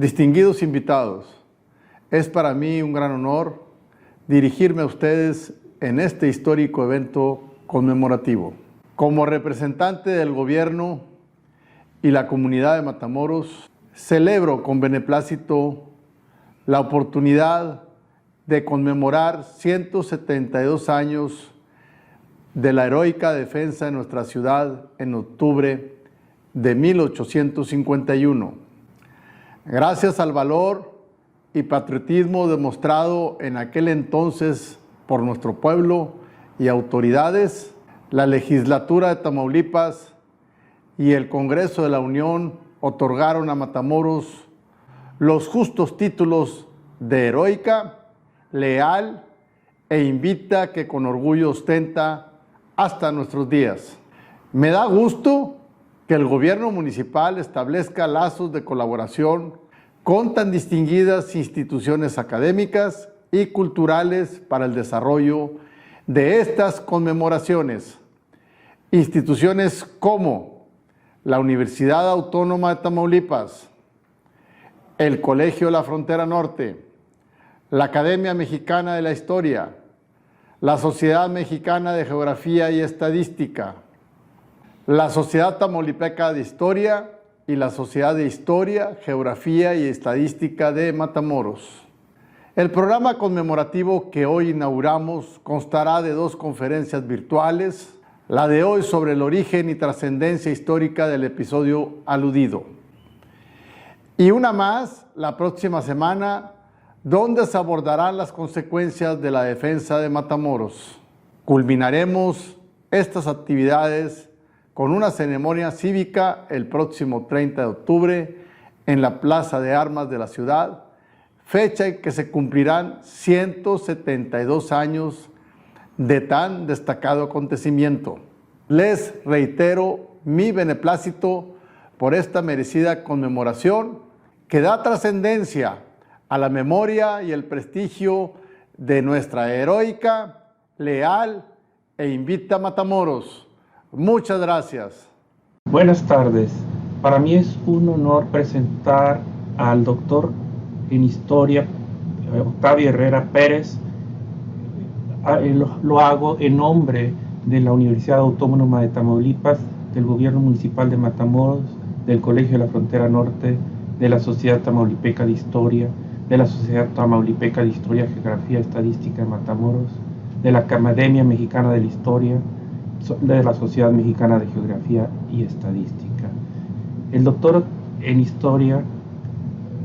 Distinguidos invitados, es para mí un gran honor dirigirme a ustedes en este histórico evento conmemorativo. Como representante del gobierno y la comunidad de Matamoros, celebro con beneplácito la oportunidad de conmemorar 172 años de la heroica defensa de nuestra ciudad en octubre de 1851. Gracias al valor y patriotismo demostrado en aquel entonces por nuestro pueblo y autoridades, la legislatura de Tamaulipas y el Congreso de la Unión otorgaron a Matamoros los justos títulos de heroica, leal e invicta que con orgullo ostenta hasta nuestros días. Me da gusto que el gobierno municipal establezca lazos de colaboración con tan distinguidas instituciones académicas y culturales para el desarrollo de estas conmemoraciones. Instituciones como la Universidad Autónoma de Tamaulipas, el Colegio de la Frontera Norte, la Academia Mexicana de la Historia, la Sociedad Mexicana de Geografía y Estadística, la Sociedad Tamaulipeca de Historia y la Sociedad de Historia, Geografía y Estadística de Matamoros. El programa conmemorativo que hoy inauguramos constará de 2 conferencias virtuales, la de hoy sobre el origen y trascendencia histórica del episodio aludido, y una más la próxima semana, donde se abordarán las consecuencias de la defensa de Matamoros. Culminaremos estas actividades con una ceremonia cívica el próximo 30 de octubre en la Plaza de Armas de la ciudad, fecha en que se cumplirán 172 años de tan destacado acontecimiento. Les reitero mi beneplácito por esta merecida conmemoración que da trascendencia a la memoria y el prestigio de nuestra heroica, leal e invicta Matamoros. Muchas gracias. Buenas tardes. Para mí es un honor presentar al doctor en Historia, Octavio Herrera Pérez. Lo hago en nombre de la Universidad Autónoma de Tamaulipas, del Gobierno Municipal de Matamoros, del Colegio de la Frontera Norte, de la Sociedad Tamaulipeca de Historia, de la Sociedad Tamaulipeca de Historia, Geografía y Estadística de Matamoros, de la Academia Mexicana de la Historia, de la Sociedad Mexicana de Geografía y Estadística. El doctor en Historia,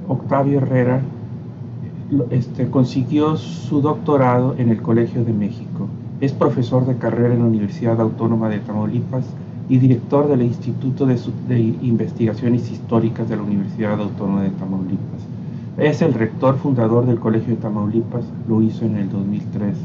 Octavio Herrera, consiguió su doctorado en el Colegio de México. Es profesor de carrera en la Universidad Autónoma de Tamaulipas y director del Instituto de Investigaciones Históricas de la Universidad Autónoma de Tamaulipas. Es el rector fundador del Colegio de Tamaulipas, lo hizo en el 2003.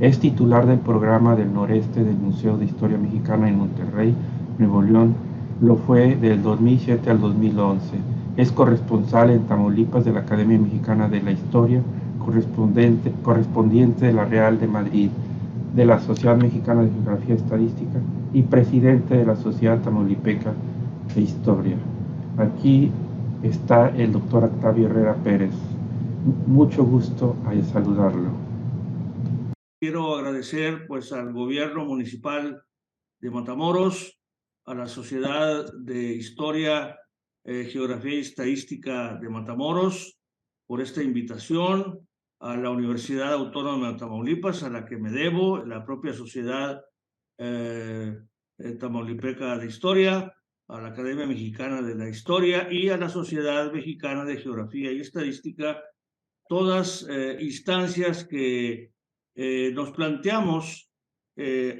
Es titular del programa del noreste del Museo de Historia Mexicana en Monterrey, Nuevo León. Lo fue del 2007 al 2011. Es corresponsal en Tamaulipas de la Academia Mexicana de la Historia, correspondiente de la Real de Madrid, de la Sociedad Mexicana de Geografía y Estadística y presidente de la Sociedad Tamaulipeca de Historia. Aquí está el doctor Octavio Herrera Pérez. Mucho gusto al saludarlo. Quiero agradecer pues al gobierno municipal de Matamoros, a la Sociedad de Historia, Geografía y Estadística de Matamoros por esta invitación, a la Universidad Autónoma de Tamaulipas, a la que me debo, la propia Sociedad Tamaulipeca de Historia, a la Academia Mexicana de la Historia y a la Sociedad Mexicana de Geografía y Estadística, todas instancias que nos planteamos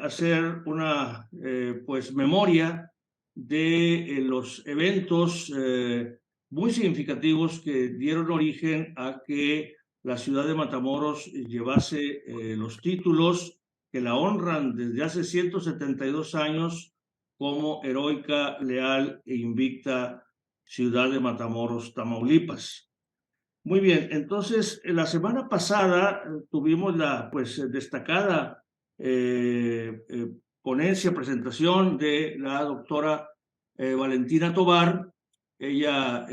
hacer una pues memoria de los eventos muy significativos que dieron origen a que la ciudad de Matamoros llevase los títulos que la honran desde hace 172 años como heroica, leal e invicta ciudad de Matamoros, Tamaulipas. Muy bien, entonces la semana pasada tuvimos la pues destacada ponencia, presentación de la doctora Valentina Tobar, Ella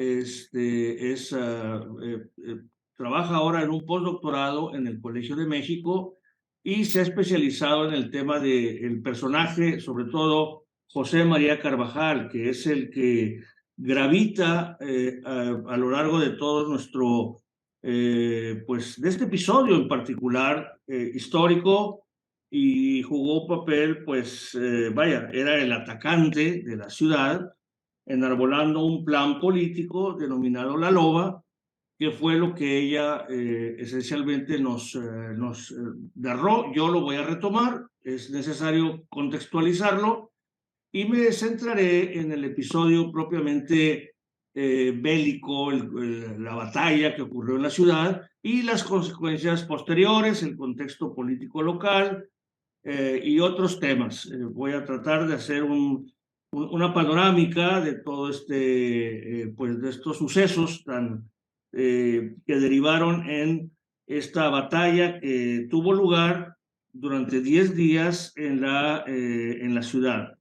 trabaja ahora en un postdoctorado en el Colegio de México y se ha especializado en el tema del personaje, sobre todo José María Carvajal, que es el que gravita a lo largo de todo nuestro, pues de este episodio en particular histórico, y jugó un papel, pues vaya, era el atacante de la ciudad, enarbolando un plan político denominado La Loba, que fue lo que ella esencialmente nos narró. Yo lo voy a retomar, es necesario contextualizarlo, y me centraré en el episodio propiamente bélico, la batalla que ocurrió en la ciudad y las consecuencias posteriores, el contexto político local y otros temas. Voy a tratar de hacer una panorámica de todo pues de estos sucesos que derivaron en esta batalla que tuvo lugar durante 10 días en la ciudad.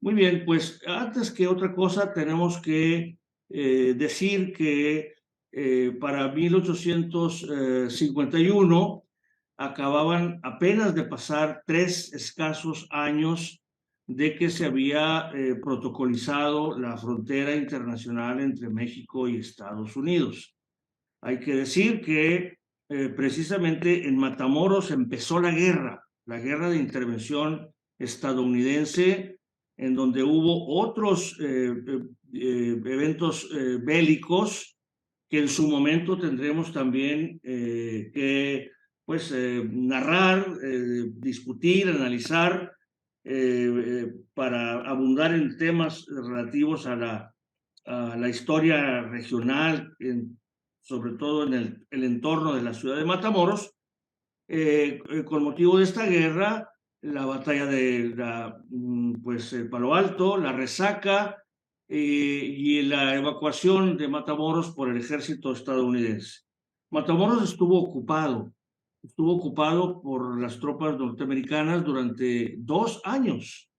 Muy bien, pues antes que otra cosa tenemos que decir que para 1851 acababan apenas de pasar 3 escasos años de que se había protocolizado la frontera internacional entre México y Estados Unidos. Hay que decir que precisamente en Matamoros empezó la guerra de intervención estadounidense, en donde hubo otros eventos bélicos que en su momento tendremos también que pues, narrar, discutir, analizar, para abundar en temas relativos a la historia regional, sobre todo en el entorno de la ciudad de Matamoros, con motivo de esta guerra, la batalla de pues, Palo Alto, la resaca y la evacuación de Matamoros por el ejército estadounidense. Matamoros estuvo ocupado por las tropas norteamericanas durante 2 años.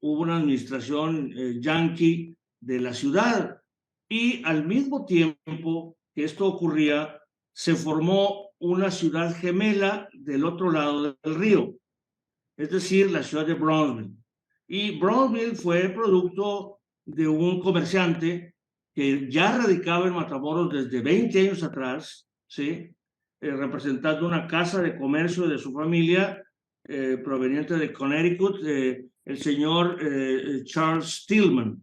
Hubo una administración yanqui de la ciudad y al mismo tiempo que esto ocurría, se formó una ciudad gemela del otro lado del río, es decir, la ciudad de Brownsville. Y Brownsville fue producto de un comerciante que ya radicaba en Matamoros desde 20 años atrás, ¿sí? Representando una casa de comercio de su familia proveniente de Connecticut, el señor Charles Tillman.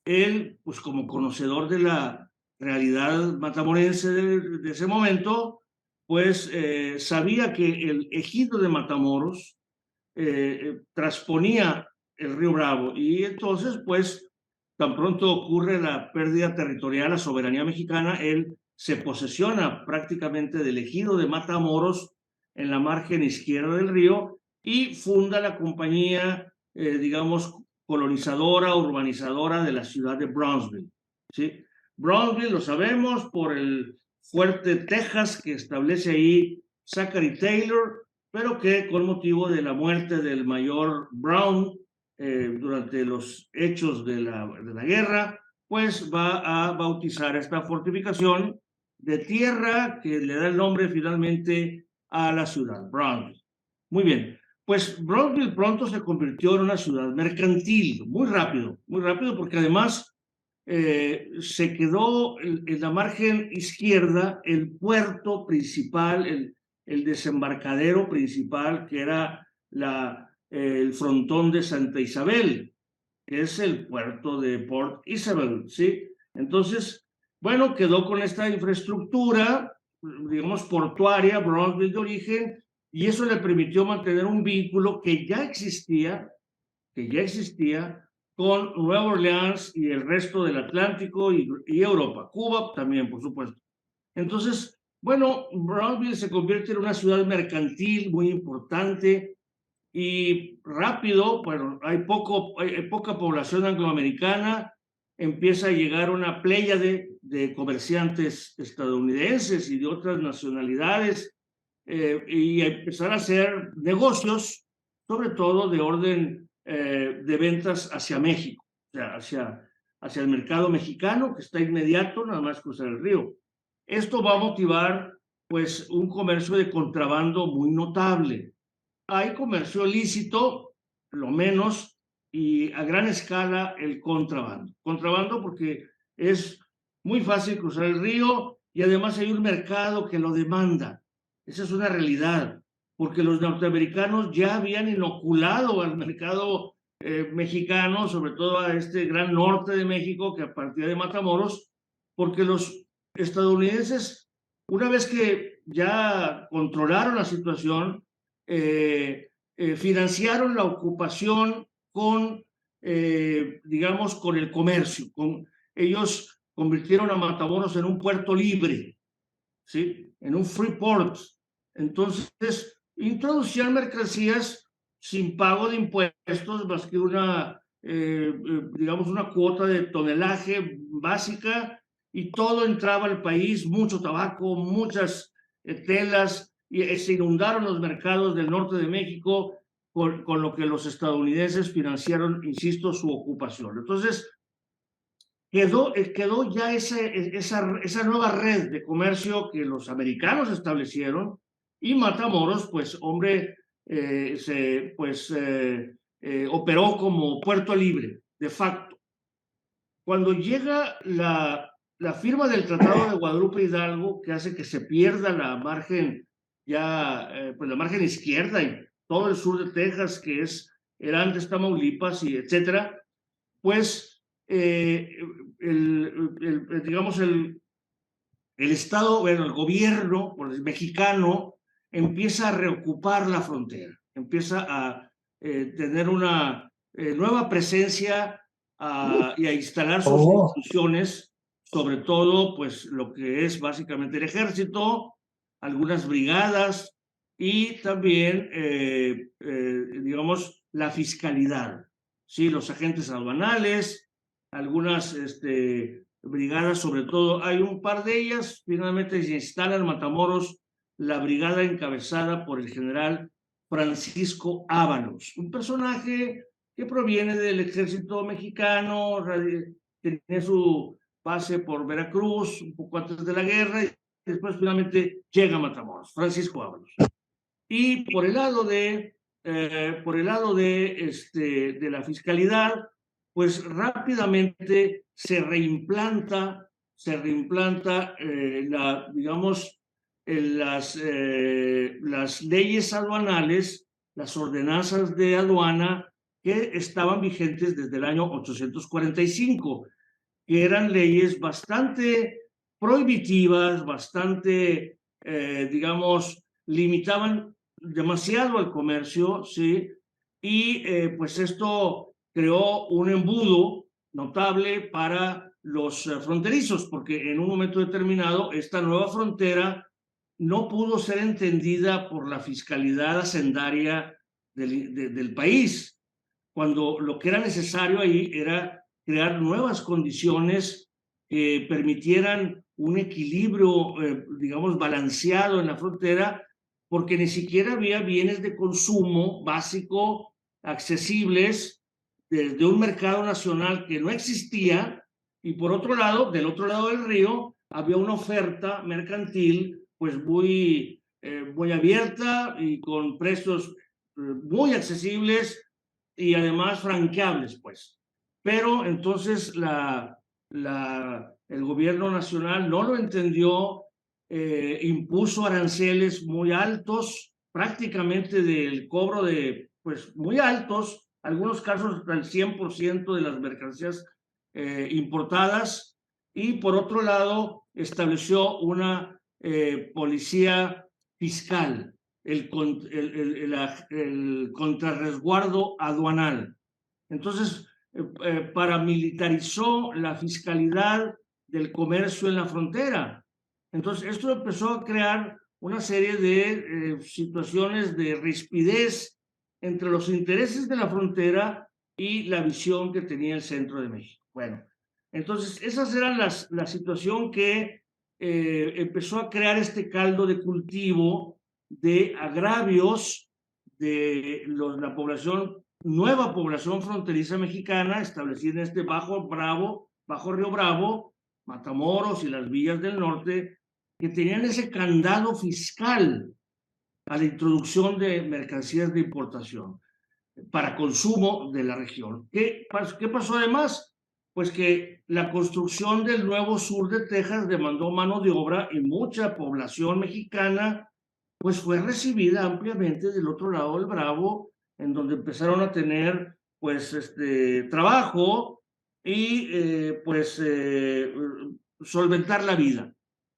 Él, pues como conocedor de la realidad matamorense de ese momento, pues sabía que el ejido de Matamoros transponía el río Bravo, y entonces, pues, tan pronto ocurre la pérdida territorial, la soberanía mexicana, él se posesiona prácticamente del ejido de Matamoros en la margen izquierda del río y funda la compañía, digamos, colonizadora, urbanizadora de la ciudad de Brownsville, ¿sí? Brownsville, lo sabemos, por el fuerte Texas que establece ahí Zachary Taylor, pero que con motivo de la muerte del mayor Brown durante los hechos de la guerra, pues va a bautizar esta fortificación de tierra que le da el nombre finalmente a la ciudad, Brownsville. Muy bien, pues Brownsville pronto se convirtió en una ciudad mercantil, muy rápido, porque además se quedó en la margen izquierda el puerto principal, el desembarcadero principal, que era el frontón de Santa Isabel, que es el puerto de Port Isabel, ¿sí? Entonces, bueno, quedó con esta infraestructura, digamos, portuaria, Brownsville de origen, y eso le permitió mantener un vínculo que ya existía con Nueva Orleans y el resto del Atlántico y Europa, Cuba también, por supuesto. Entonces, bueno, Brownsville se convierte en una ciudad mercantil muy importante y rápido. Bueno, hay poca población angloamericana, empieza a llegar una pléyade de comerciantes estadounidenses y de otras nacionalidades y a empezar a hacer negocios, sobre todo de orden de ventas hacia México, o sea, hacia el mercado mexicano, que está inmediato, nada más cruzar el río. Esto va a motivar, pues, un comercio de contrabando muy notable. Hay comercio lícito, lo menos, y a gran escala el contrabando. Contrabando porque es muy fácil cruzar el río y además hay un mercado que lo demanda. Esa es una realidad, porque los norteamericanos ya habían inoculado al mercado mexicano, sobre todo a este gran norte de México que partía de Matamoros, porque los estadounidenses, una vez que ya controlaron la situación, financiaron la ocupación con, digamos, con el comercio. Ellos convirtieron a Matamoros en un puerto libre, ¿sí? En un free port. Entonces, introducían mercancías sin pago de impuestos, más que digamos, una cuota de tonelaje básica, y todo entraba al país, mucho tabaco, muchas telas, y se inundaron los mercados del norte de México con lo que los estadounidenses financiaron, insisto, su ocupación. Entonces, quedó ya esa nueva red de comercio que los americanos establecieron, y Matamoros, pues, hombre, operó como puerto libre, de facto. Cuando llega la firma del Tratado de Guadalupe Hidalgo, que hace que se pierda la margen, pues la margen izquierda y todo el sur de Texas, que era antes Tamaulipas, y etcétera, pues digamos el Estado, bueno, el gobierno mexicano empieza a reocupar la frontera, empieza a tener una nueva presencia y a instalar sus instituciones, sobre todo, pues, lo que es básicamente el ejército, algunas brigadas y también, digamos, la fiscalidad, ¿sí? Los agentes aduanales, algunas brigadas, sobre todo, hay un par de ellas, finalmente se instala en Matamoros la brigada encabezada por el general Francisco Ábalos, un personaje que proviene del ejército mexicano, tenía su base por Veracruz un poco antes de la guerra, y después finalmente llega a Matamoros, Francisco Ábalos. Y por el lado de la fiscalidad, pues rápidamente se reimplanta digamos, las leyes aduanales, las ordenanzas de aduana que estaban vigentes desde el año 845, que eran leyes bastante prohibitivas, bastante, digamos, limitaban demasiado al comercio, ¿sí? Y pues esto creó un embudo notable para los fronterizos, porque en un momento determinado esta nueva frontera no pudo ser entendida por la fiscalidad hacendaria del país, cuando lo que era necesario ahí era crear nuevas condiciones que permitieran un equilibrio, digamos, balanceado en la frontera, porque ni siquiera había bienes de consumo básico accesibles desde un mercado nacional que no existía, y por otro lado, del otro lado del río, había una oferta mercantil pues muy abierta y con precios muy accesibles y además franqueables, pues. Pero entonces el gobierno nacional no lo entendió, impuso aranceles muy altos, prácticamente del cobro de, pues, muy altos, algunos casos hasta el 100% de las mercancías importadas, y por otro lado estableció una policía fiscal, el contrarresguardo aduanal. Entonces, paramilitarizó la fiscalidad del comercio en la frontera. Entonces, esto empezó a crear una serie de situaciones de rispidez entre los intereses de la frontera y la visión que tenía el centro de México. Bueno, entonces esas eran la situación que empezó a crear este caldo de cultivo de agravios de la población, nueva población fronteriza mexicana establecida en este Bajo Bravo, bajo Río Bravo, Matamoros y las villas del norte, que tenían ese candado fiscal a la introducción de mercancías de importación para consumo de la región. ¿Qué pasó además? Pues que la construcción del nuevo sur de Texas demandó mano de obra y mucha población mexicana pues fue recibida ampliamente del otro lado del Bravo, en donde empezaron a tener pues trabajo y solventar la vida.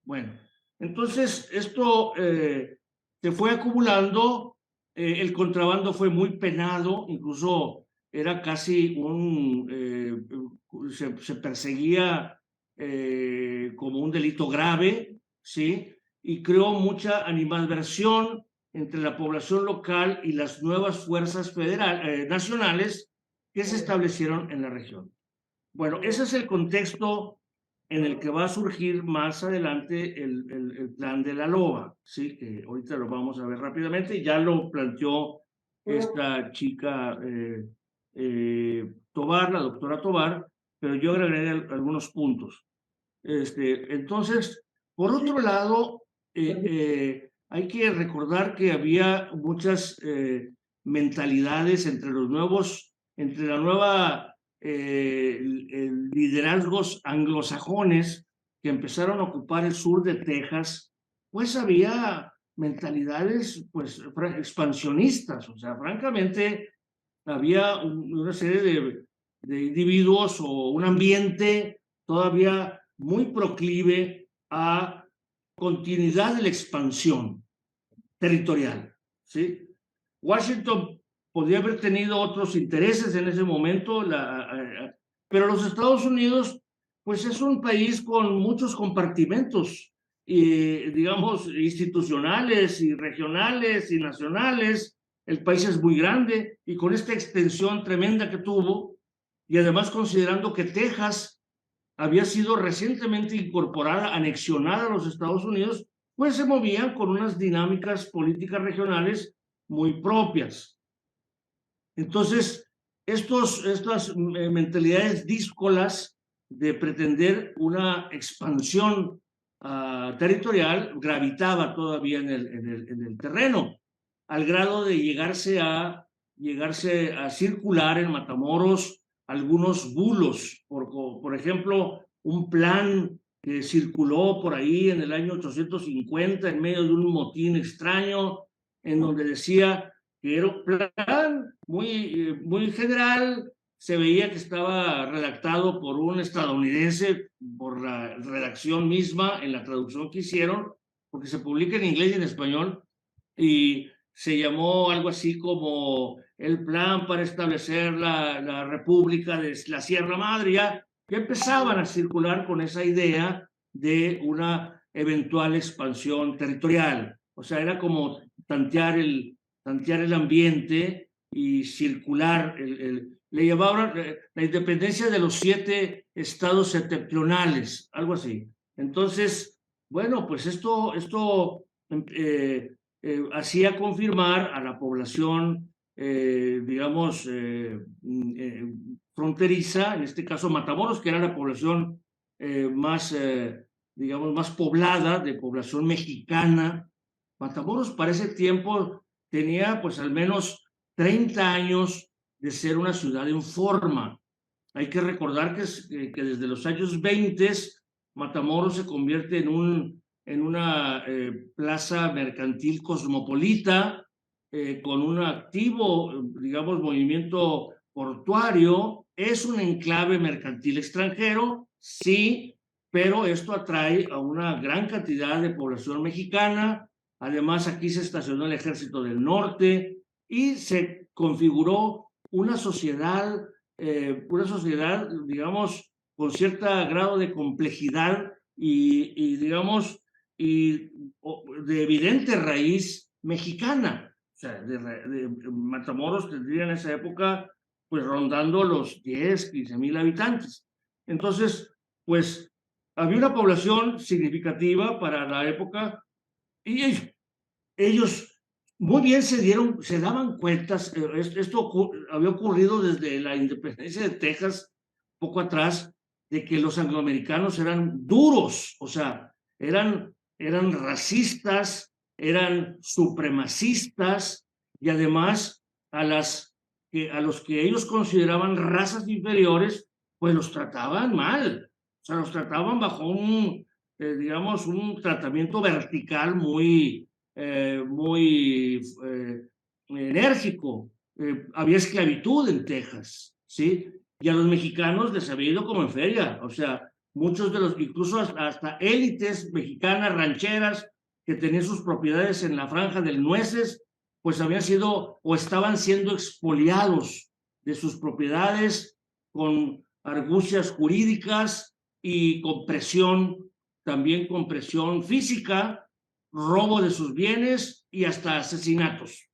Bueno, entonces esto se fue acumulando, el contrabando fue muy penado, incluso era casi se perseguía como un delito grave, ¿sí? Y creó mucha animadversión entre la población local y las nuevas fuerzas nacionales que se establecieron en la región. Bueno, ese es el contexto en el que va a surgir más adelante el plan de la loba, ¿sí? Que ahorita lo vamos a ver rápidamente, ya lo planteó esta chica Tobar, la doctora Tobar, pero yo agregaré algunos puntos. Entonces, por otro lado, hay que recordar que había muchas mentalidades entre la nueva liderazgos anglosajones que empezaron a ocupar el sur de Texas, pues había mentalidades pues expansionistas, o sea, francamente había una serie de individuos o un ambiente todavía muy proclive a continuidad de la expansión territorial, ¿sí? Washington podría haber tenido otros intereses en ese momento, pero los Estados Unidos, pues es un país con muchos compartimentos, digamos, institucionales y regionales y nacionales. El país es muy grande y con esta extensión tremenda que tuvo, y además considerando que Texas había sido recientemente incorporada, anexionada a los Estados Unidos, pues se movían con unas dinámicas políticas regionales muy propias. Entonces, estas mentalidades díscolas de pretender una expansión territorial gravitaba todavía en el terreno, al grado de llegarse a circular en Matamoros algunos bulos, por ejemplo, un plan que circuló por ahí en el año 850 en medio de un motín extraño, en donde decía que era un plan muy general, se veía que estaba redactado por un estadounidense, por la redacción misma, en la traducción que hicieron, porque se publica en inglés y en español, y se llamó algo así como el plan para establecer la República de la Sierra Madre, ya que empezaban a circular con esa idea de una eventual expansión territorial. O sea, era como tantear el ambiente y circular. Le llamaban la independencia de los 7 estados septentrionales, algo así. Entonces, bueno, pues esto hacía confirmar a la población, digamos, fronteriza, en este caso Matamoros, que era la población más, digamos, más poblada, de población mexicana. Matamoros para ese tiempo tenía pues al menos 30 años de ser una ciudad en forma. Hay que recordar que desde los años 20 Matamoros se convierte en una plaza mercantil cosmopolita, con un activo, digamos, movimiento portuario. Es un enclave mercantil extranjero, sí, pero esto atrae a una gran cantidad de población mexicana. Además, aquí se estacionó el Ejército del Norte y se configuró una sociedad, digamos, con cierto grado de complejidad y digamos, de evidente raíz mexicana. O sea, de Matamoros tendría en esa época, pues, rondando los 10, 15,000 habitantes. Entonces, pues, había una población significativa para la época, y ellos muy bien se daban cuentas. Esto había ocurrido desde la independencia de Texas, poco atrás, de que los angloamericanos eran duros, o sea, eran racistas, eran supremacistas, y además a los que ellos consideraban razas inferiores, pues los trataban mal, o sea, los trataban bajo digamos, un tratamiento vertical muy enérgico. Había esclavitud en Texas, ¿sí? Y a los mexicanos les había ido como en feria, o sea, muchos de los, incluso hasta élites mexicanas, rancheras, que tenían sus propiedades en la franja del Nueces, pues habían sido o estaban siendo expoliados de sus propiedades con argucias jurídicas y con presión, también con presión física, robo de sus bienes y hasta asesinatos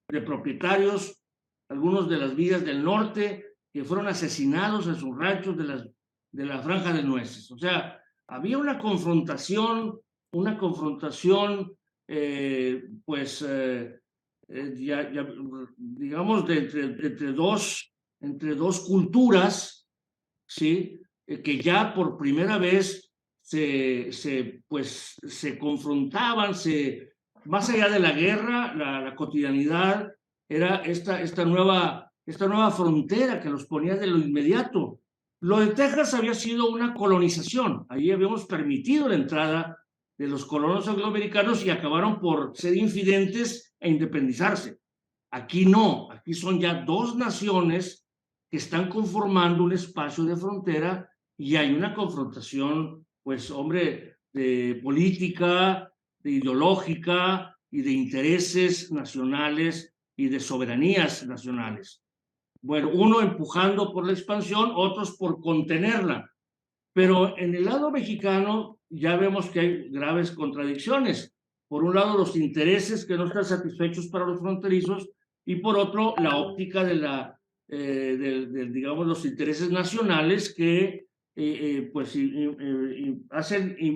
de propietarios, algunos de las villas del norte, que fueron asesinados en sus ranchos de la franja de Nueces. O sea, había una confrontación, digamos, entre dos culturas, ¿sí? Que ya por primera vez se confrontaban, más allá de la guerra, la cotidianidad era esta nueva frontera que los ponía de lo inmediato. Lo de Texas había sido una colonización, ahí habíamos permitido la entrada de los colonos angloamericanos y acabaron por ser infidentes e independizarse. Aquí no, aquí son ya dos naciones que están conformando un espacio de frontera y hay una confrontación, pues, hombre, de política, de ideológica y de intereses nacionales y de soberanías nacionales. Bueno, uno empujando por la expansión, otros por contenerla. Pero en el lado mexicano ya vemos que hay graves contradicciones. Por un lado, los intereses que no están satisfechos para los fronterizos y por otro, la óptica digamos, los intereses nacionales que pues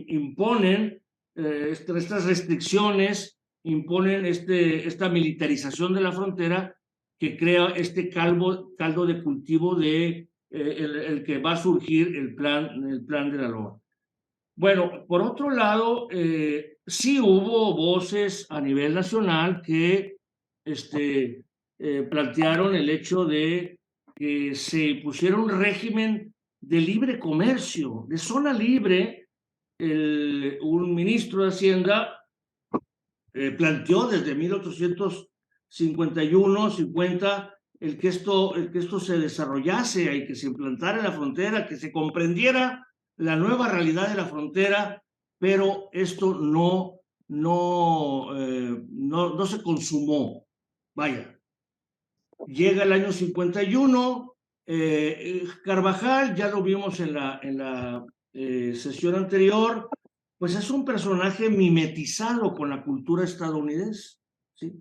imponen estas restricciones, imponen esta militarización de la frontera que crea este caldo de cultivo de el que va a surgir el plan de la LOA. Bueno, por otro lado, sí hubo voces a nivel nacional que plantearon el hecho de que se pusiera un régimen de libre comercio, de zona libre. Un ministro de Hacienda planteó desde 1851-50 el que esto se desarrollase y que se implantara en la frontera, que se comprendiera la nueva realidad de la frontera, pero esto no se consumó. Vaya, llega el año 51, Carvajal, ya lo vimos en la sesión anterior, pues es un personaje mimetizado con la cultura estadounidense, ¿sí?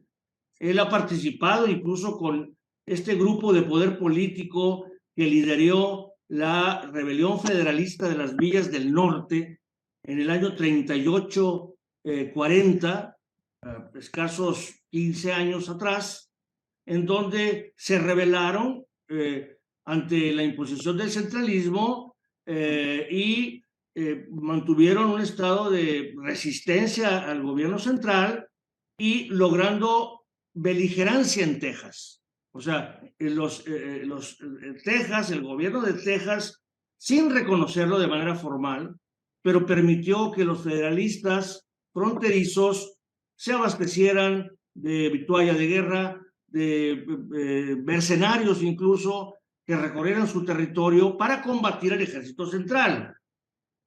Él ha participado incluso con este grupo de poder político que lideró la rebelión federalista de las villas del norte en el año 38-40, escasos 15 años atrás, en donde se rebelaron ante la imposición del centralismo y mantuvieron un estado de resistencia al gobierno central y logrando beligerancia en Texas. O sea, Texas, el gobierno de Texas, sin reconocerlo de manera formal, pero permitió que los federalistas fronterizos se abastecieran de vitualla de guerra, de mercenarios incluso, que recorrieran su territorio para combatir al ejército central.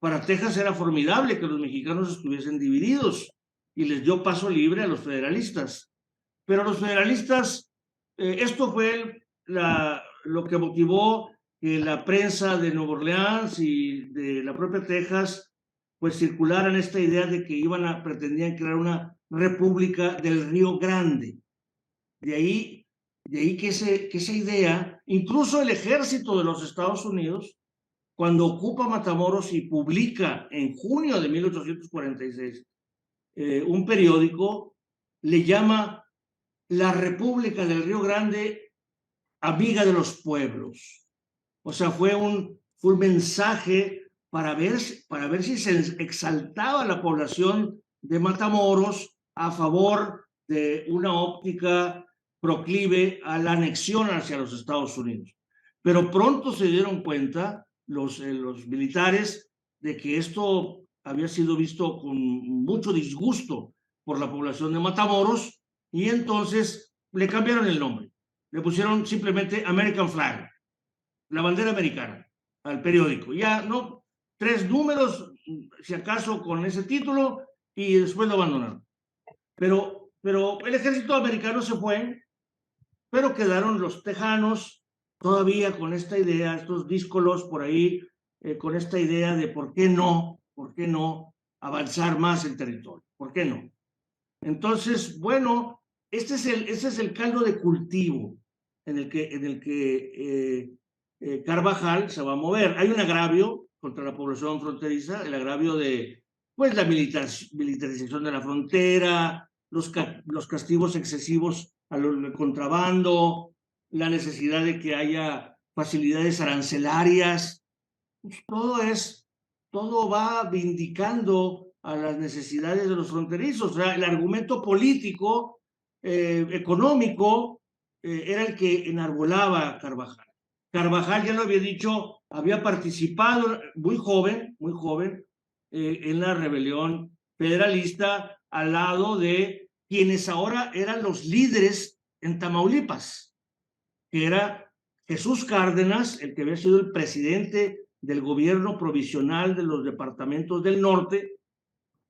Para Texas era formidable que los mexicanos estuviesen divididos y les dio paso libre a los federalistas. Pero los federalistas, esto fue lo que motivó que la prensa de Nueva Orleans y de la propia Texas pues circularan esta idea de que pretendían crear una república del Río Grande. De ahí que esa idea, incluso el ejército de los Estados Unidos, cuando ocupa Matamoros y publica en junio de 1846 un periódico, le llama la República del Río Grande amiga de los pueblos. O sea, fue un fue un mensaje para ver si se exaltaba la población de Matamoros a favor de una óptica proclive a la anexión hacia los Estados Unidos. Pero pronto se dieron cuenta los militares de que esto había sido visto con mucho disgusto por la población de Matamoros, y entonces le cambiaron el nombre. Le pusieron simplemente American Flag, la bandera americana, al periódico. Ya, ¿no? 3 números, si acaso, con ese título, y después lo abandonaron. Pero el ejército americano se fue, pero quedaron los tejanos todavía con esta idea, estos díscolos por ahí, con esta idea de por qué no avanzar más el territorio, ¿por qué no? Entonces, bueno, este es el caldo de cultivo en el que Carvajal se va a mover. Hay un agravio contra la población fronteriza, el agravio de pues, la militarización de la frontera, los castigos excesivos al contrabando, la necesidad de que haya facilidades arancelarias. Todo va vindicando a las necesidades de los fronterizos. O sea, el argumento político, económico, era el que enarbolaba a Carvajal. Carvajal, ya lo había dicho, había participado muy joven, en la rebelión federalista al lado de quienes ahora eran los líderes en Tamaulipas, que era Jesús Cárdenas, el que había sido el presidente del gobierno provisional de los departamentos del norte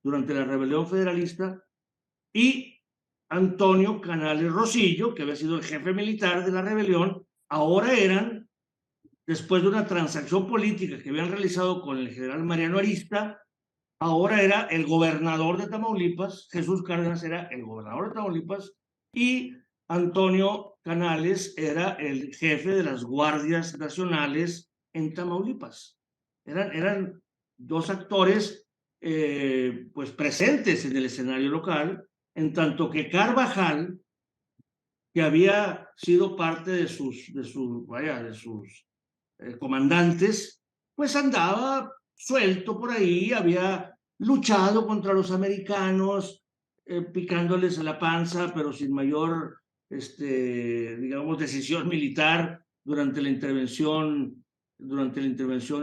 durante la rebelión federalista, y Antonio Canales Rosillo, que había sido el jefe militar de la rebelión. Ahora eran, después de una transacción política que habían realizado con el general Mariano Arista, ahora era el gobernador de Tamaulipas. Jesús Cárdenas era el gobernador de Tamaulipas y Antonio Canales era el jefe de las guardias nacionales en Tamaulipas. Eran 2 actores pues presentes en el escenario local, en tanto que Carvajal, que había sido parte de sus comandantes, pues andaba suelto por ahí, había luchado contra los americanos, picándoles la panza, pero sin mayor, digamos, decisión militar durante la intervención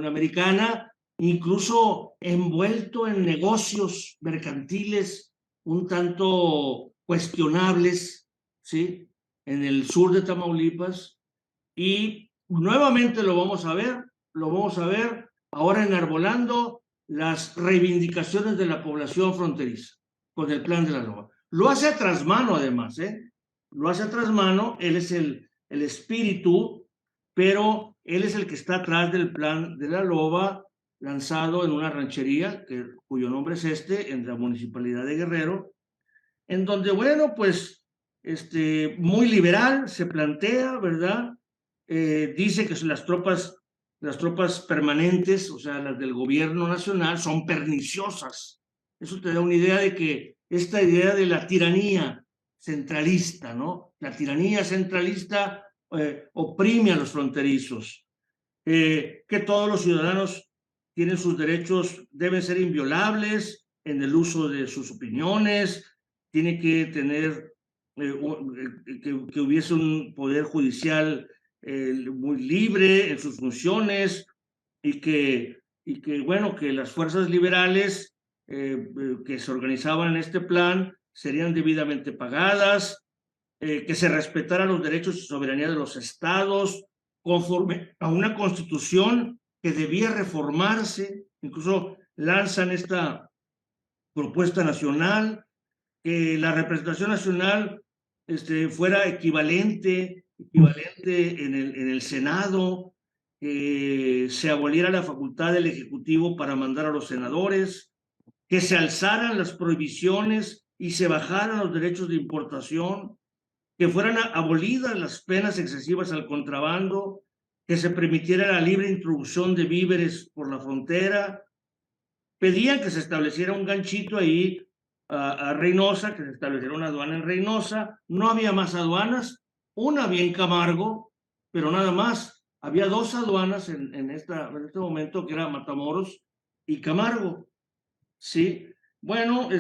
americana, incluso envuelto en negocios mercantiles un tanto cuestionables, ¿sí?, en el sur de Tamaulipas. Y nuevamente lo vamos a ver ahora enarbolando las reivindicaciones de la población fronteriza con el Plan de la Loba. Lo hace a trasmano, además, lo hace a trasmano. Él es el espíritu, pero él es el que está atrás del Plan de la Loba, lanzado en una ranchería, cuyo nombre es en la municipalidad de Guerrero, en donde, bueno, pues, muy liberal se plantea, ¿verdad? Dice que las tropas permanentes, o sea, las del gobierno nacional, son perniciosas. Eso te da una idea de que esta idea de la tiranía centralista, ¿no? La tiranía centralista oprime a los fronterizos, que todos los ciudadanos tienen sus derechos, deben ser inviolables en el uso de sus opiniones, tiene que tener, que hubiese un poder judicial muy libre en sus funciones, y que bueno, que las fuerzas liberales que se organizaban en este plan serían debidamente pagadas, que se respetaran los derechos y soberanía de los estados conforme a una constitución que debía reformarse. Incluso lanzan esta propuesta nacional, que la representación nacional fuera equivalente en el Senado, que se aboliera la facultad del Ejecutivo para mandar a los senadores, que se alzaran las prohibiciones y se bajaran los derechos de importación, que fueran abolidas las penas excesivas al contrabando, que se permitiera la libre introducción de víveres por la frontera. Pedían que se estableciera un ganchito ahí a Reynosa, que se estableciera una aduana en Reynosa. No había más aduanas, una había en Camargo, pero nada más. había dos aduanas en este momento, que era Matamoros y Camargo, ¿sí? Bueno,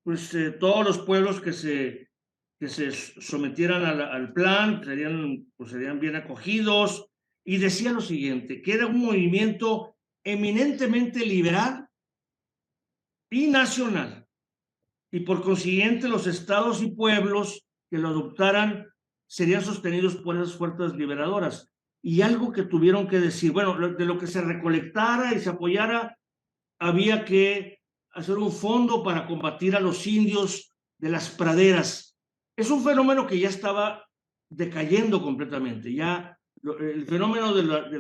pues todos los pueblos que se sometieran al plan serían bien acogidos, y decía lo siguiente, que era un movimiento eminentemente liberal y nacional, y por consiguiente los estados y pueblos que lo adoptaran serían sostenidos por esas fuerzas liberadoras. Y algo que tuvieron que decir, bueno, de lo que se recolectara y se apoyara, había que hacer un fondo para combatir a los indios de las praderas. Es un fenómeno que ya estaba decayendo completamente. Ya el fenómeno de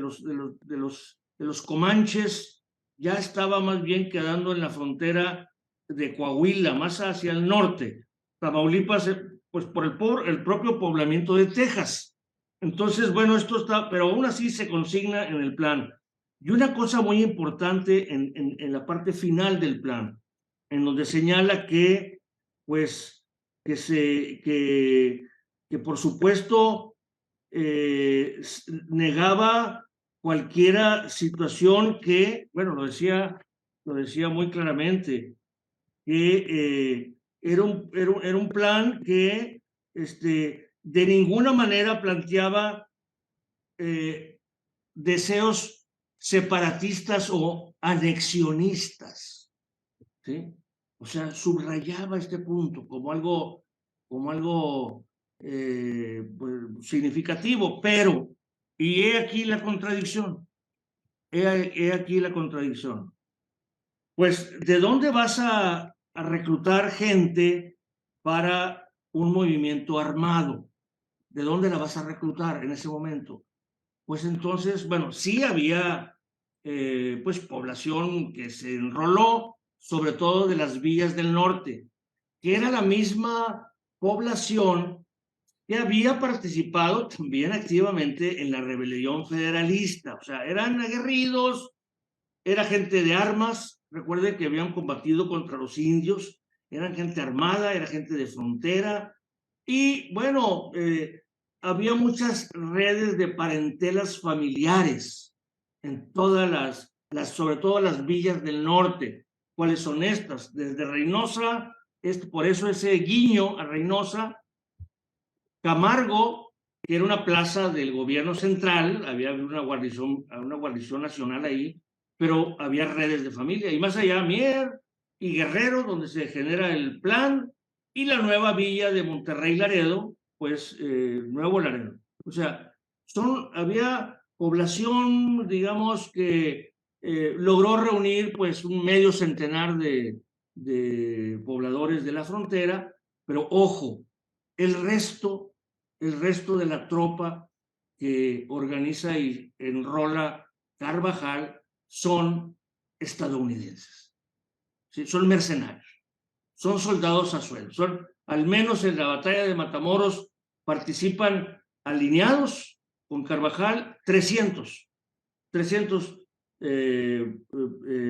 los comanches ya estaba más bien quedando en la frontera de Coahuila, más hacia el norte. Tamaulipas, pues por el propio poblamiento de Texas. Entonces, bueno, esto está, pero aún así se consigna en el plan. Y una cosa muy importante en la parte final del plan, en donde señala que, pues, que por supuesto negaba cualquier situación que, bueno, lo decía muy claramente, que era un plan que de ninguna manera planteaba deseos separatistas o anexionistas, ¿sí? O sea, subrayaba este punto como algo pues, significativo, pero, y he aquí la contradicción, he aquí la contradicción. Pues, ¿de dónde vas a reclutar gente para un movimiento armado? ¿De dónde la vas a reclutar en ese momento? Pues entonces, bueno, sí había pues población que se enroló, sobre todo de las villas del norte, que era la misma población que había participado también activamente en la rebelión federalista. O sea, eran aguerridos, era gente de armas, recuerden que habían combatido contra los indios, eran gente armada, era gente de frontera, y bueno, había muchas redes de parentelas familiares en todas sobre todo las villas del norte. ¿Cuáles son estas? Desde Reynosa, por eso ese guiño a Reynosa, Camargo, que era una plaza del gobierno central, había una guarnición nacional ahí, pero había redes de familia, y más allá Mier y Guerrero, donde se genera el plan, y la nueva villa de Monterrey Laredo, pues Nuevo Laredo. O sea, había población, digamos, que logró reunir pues un medio centenar de pobladores de la frontera, pero ojo, el resto de la tropa que organiza y enrola Carvajal son estadounidenses, ¿sí? Son mercenarios, son soldados a sueldo, al menos en la batalla de Matamoros participan alineados con Carvajal 300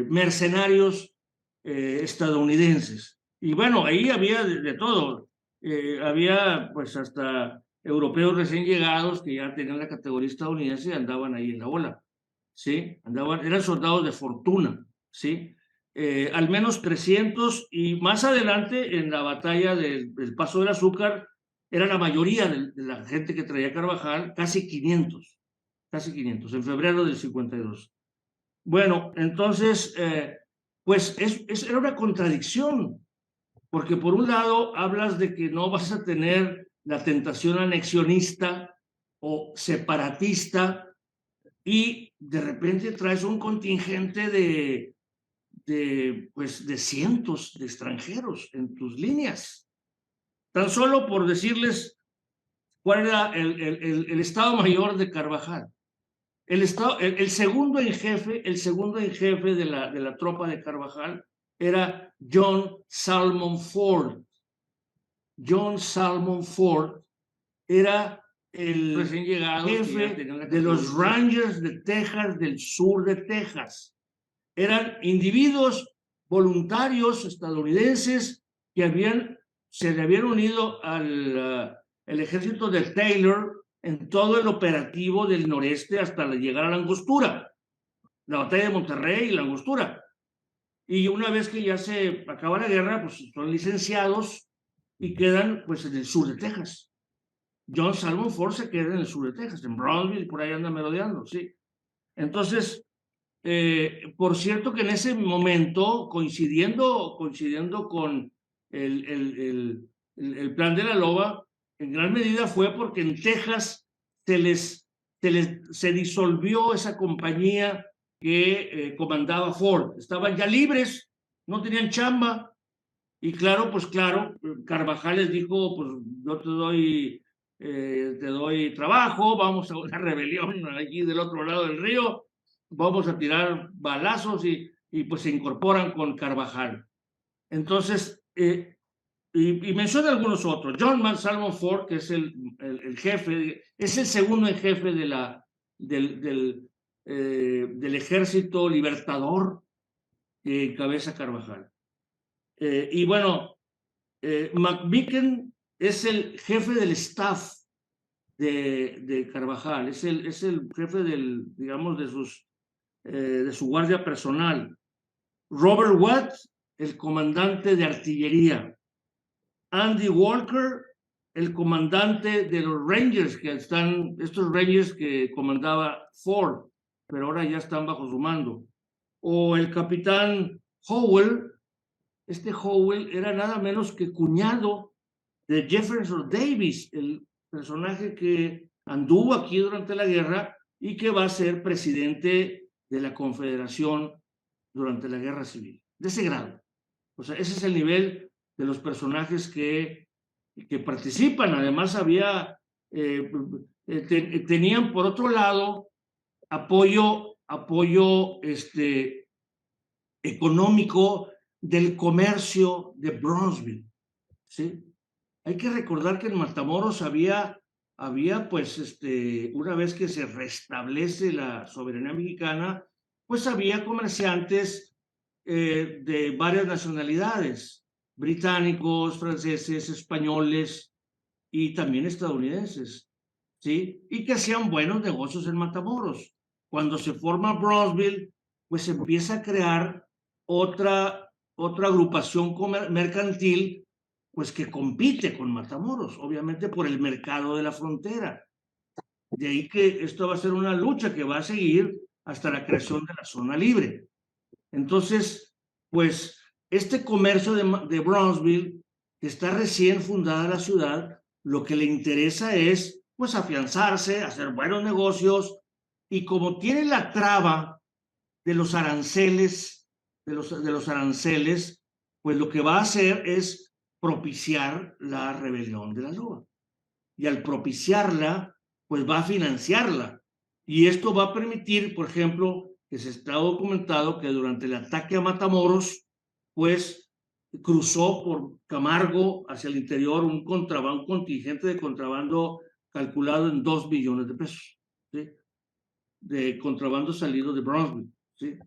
mercenarios estadounidenses. Y bueno, ahí había de todo. Había pues hasta europeos recién llegados que ya tenían la categoría estadounidense y andaban ahí en la ola, ¿sí? Eran soldados de fortuna, ¿sí? Al menos 300, y más adelante en la batalla del Paso del Azúcar era la mayoría de la gente que traía Carvajal, casi 500, en febrero del 52. Bueno, entonces, pues era una contradicción, porque por un lado hablas de que no vas a tener la tentación anexionista o separatista, y de repente traes un contingente pues de cientos de extranjeros en tus líneas. Tan solo por decirles cuál era el Estado Mayor de Carvajal. El segundo en jefe de la tropa de Carvajal era John Salmon Ford. John Salmon Ford era el recién llegado jefe de los Rangers de Texas, del sur de Texas. Eran individuos voluntarios estadounidenses que se le habían unido al ejército de Taylor en todo el operativo del noreste hasta llegar a la Angostura, la batalla de Monterrey y la Angostura. Y una vez que ya se acaba la guerra, pues son licenciados y quedan pues en el sur de Texas. John Salmon Ford se queda en el sur de Texas, en Brownsville, por ahí anda merodeando, ¿sí? Entonces, por cierto que en ese momento, coincidiendo con el plan de la loba, en gran medida fue porque en Texas se disolvió esa compañía que comandaba Ford. Estaban ya libres, no tenían chamba. Y claro, pues claro, Carvajal les dijo, pues yo te doy trabajo, vamos a una rebelión allí del otro lado del río, vamos a tirar balazos y pues se incorporan con Carvajal. Entonces, y menciona algunos otros. John Salmon Ford, que es el jefe, es el segundo en jefe del ejército libertador que encabeza Carvajal. Y bueno, McMicken es el jefe del staff de Carvajal, es el jefe digamos, de su guardia personal. Robert Watt, el comandante de artillería. Andy Walker, el comandante de los Rangers, estos Rangers que comandaba Ford, pero ahora ya están bajo su mando. O el capitán Howell. Este Howell era nada menos que cuñado de Jefferson Davis, el personaje que anduvo aquí durante la guerra y que va a ser presidente de la Confederación durante la Guerra Civil. De ese grado. O sea, ese es el nivel de los personajes que participan. Además, tenían por otro lado apoyo económico del comercio de Brownsville, ¿sí? Hay que recordar que en Matamoros había pues, una vez que se restablece la soberanía mexicana, pues había comerciantes de varias nacionalidades, británicos, franceses, españoles y también estadounidenses, ¿sí? Y que hacían buenos negocios en Matamoros. Cuando se forma Brownsville, pues se empieza a crear otra agrupación mercantil, pues que compite con Matamoros, obviamente por el mercado de la frontera. De ahí que esto va a ser una lucha que va a seguir hasta la creación de la zona libre. Entonces, pues este comercio de Brownsville, que está recién fundada la ciudad, lo que le interesa es pues afianzarse, hacer buenos negocios, y como tiene la traba de los aranceles, pues lo que va a hacer es propiciar la rebelión de la loba. Y al propiciarla, pues va a financiarla. Y esto va a permitir, por ejemplo, que se está documentado que durante el ataque a Matamoros, pues cruzó por Camargo hacia el interior un contingente de contrabando calculado en 2 millones de pesos, ¿sí? De contrabando salido de Brownsville, ¿sí?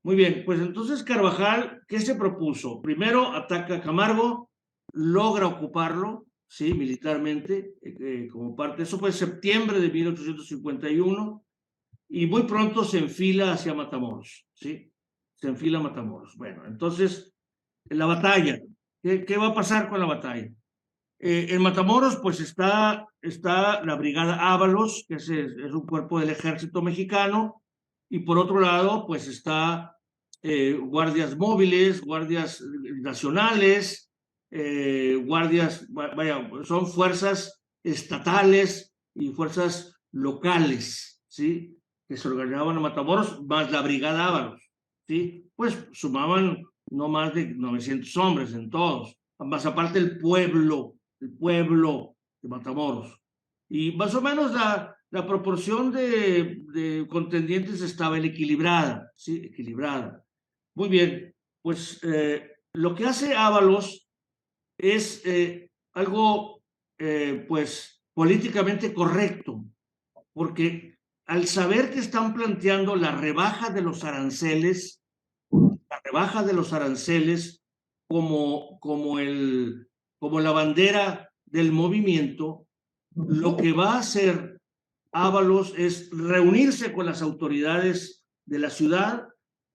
Muy bien, pues entonces Carvajal, ¿qué se propuso? Primero ataca a Camargo, logra ocuparlo, ¿sí? Militarmente, como parte, eso fue en septiembre de 1851, y muy pronto se enfila hacia Matamoros, ¿sí? Se enfila a Matamoros. Bueno, entonces, la batalla, ¿qué va a pasar con la batalla? En Matamoros, pues está la Brigada Ábalos, que es un cuerpo del ejército mexicano, y por otro lado, pues está guardias móviles, guardias nacionales, son fuerzas estatales y fuerzas locales, ¿sí? Que se organizaban en Matamoros, más la Brigada Ábalos, ¿sí? Pues sumaban no más de 900 hombres en todos, más aparte el pueblo de Matamoros. Y más o menos la proporción de contendientes estaba equilibrada, ¿sí? Equilibrada. Muy bien, pues lo que hace Ábalos es algo, pues, políticamente correcto, porque al saber que están planteando la rebaja de los aranceles como la bandera del movimiento, Lo que va a hacer Ábalos es reunirse con las autoridades de la ciudad,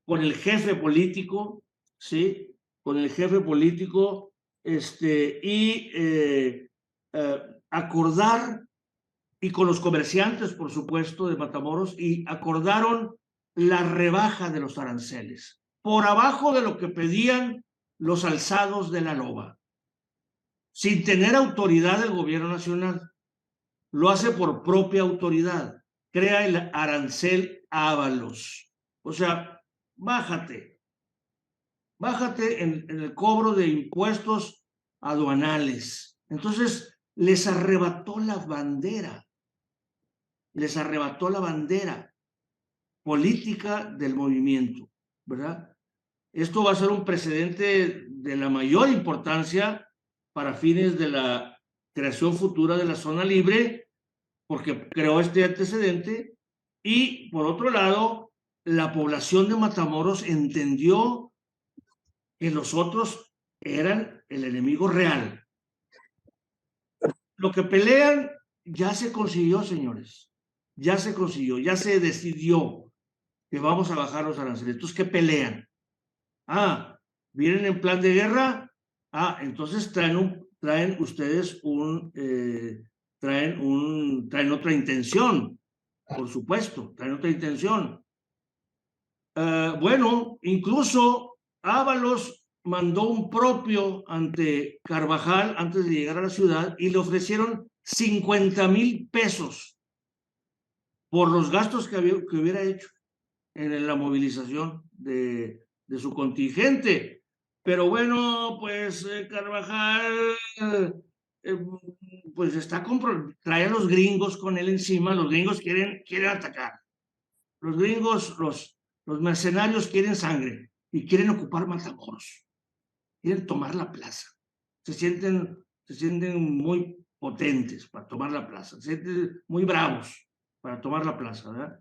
con el jefe político, ¿sí? Con el jefe político, y acordar, y con los comerciantes, por supuesto, de Matamoros, y acordaron la rebaja de los aranceles, por abajo de lo que pedían los alzados de la loba, sin tener autoridad del gobierno nacional. Lo hace por propia autoridad. Crea el arancel Ábalos. O sea, bájate en el cobro de impuestos aduanales. Entonces, les arrebató la bandera política del movimiento, ¿verdad? Esto va a ser un precedente de la mayor importancia para fines de la creación futura de la zona libre, porque creó este antecedente. Y por otro lado, la población de Matamoros entendió que los otros eran el enemigo real. Lo que pelean ya se consiguió, señores. Ya se consiguió, ya se decidió que vamos a bajar los aranceles. Entonces, ¿qué pelean? Ah, ¿vienen en plan de guerra? Ah, entonces traen ustedes traen otra intención, por supuesto, traen otra intención. Bueno, incluso Ábalos mandó un propio ante Carvajal antes de llegar a la ciudad y le ofrecieron 50,000 pesos por los gastos que hubiera hecho en la movilización de su contingente. Pero bueno, pues Carvajal pues trae a los gringos con él encima. Los gringos quieren atacar. Los gringos, los mercenarios quieren sangre y quieren ocupar Matamoros. Quieren tomar la plaza. Se sienten muy potentes para tomar la plaza. Se sienten muy bravos para tomar la plaza, ¿verdad?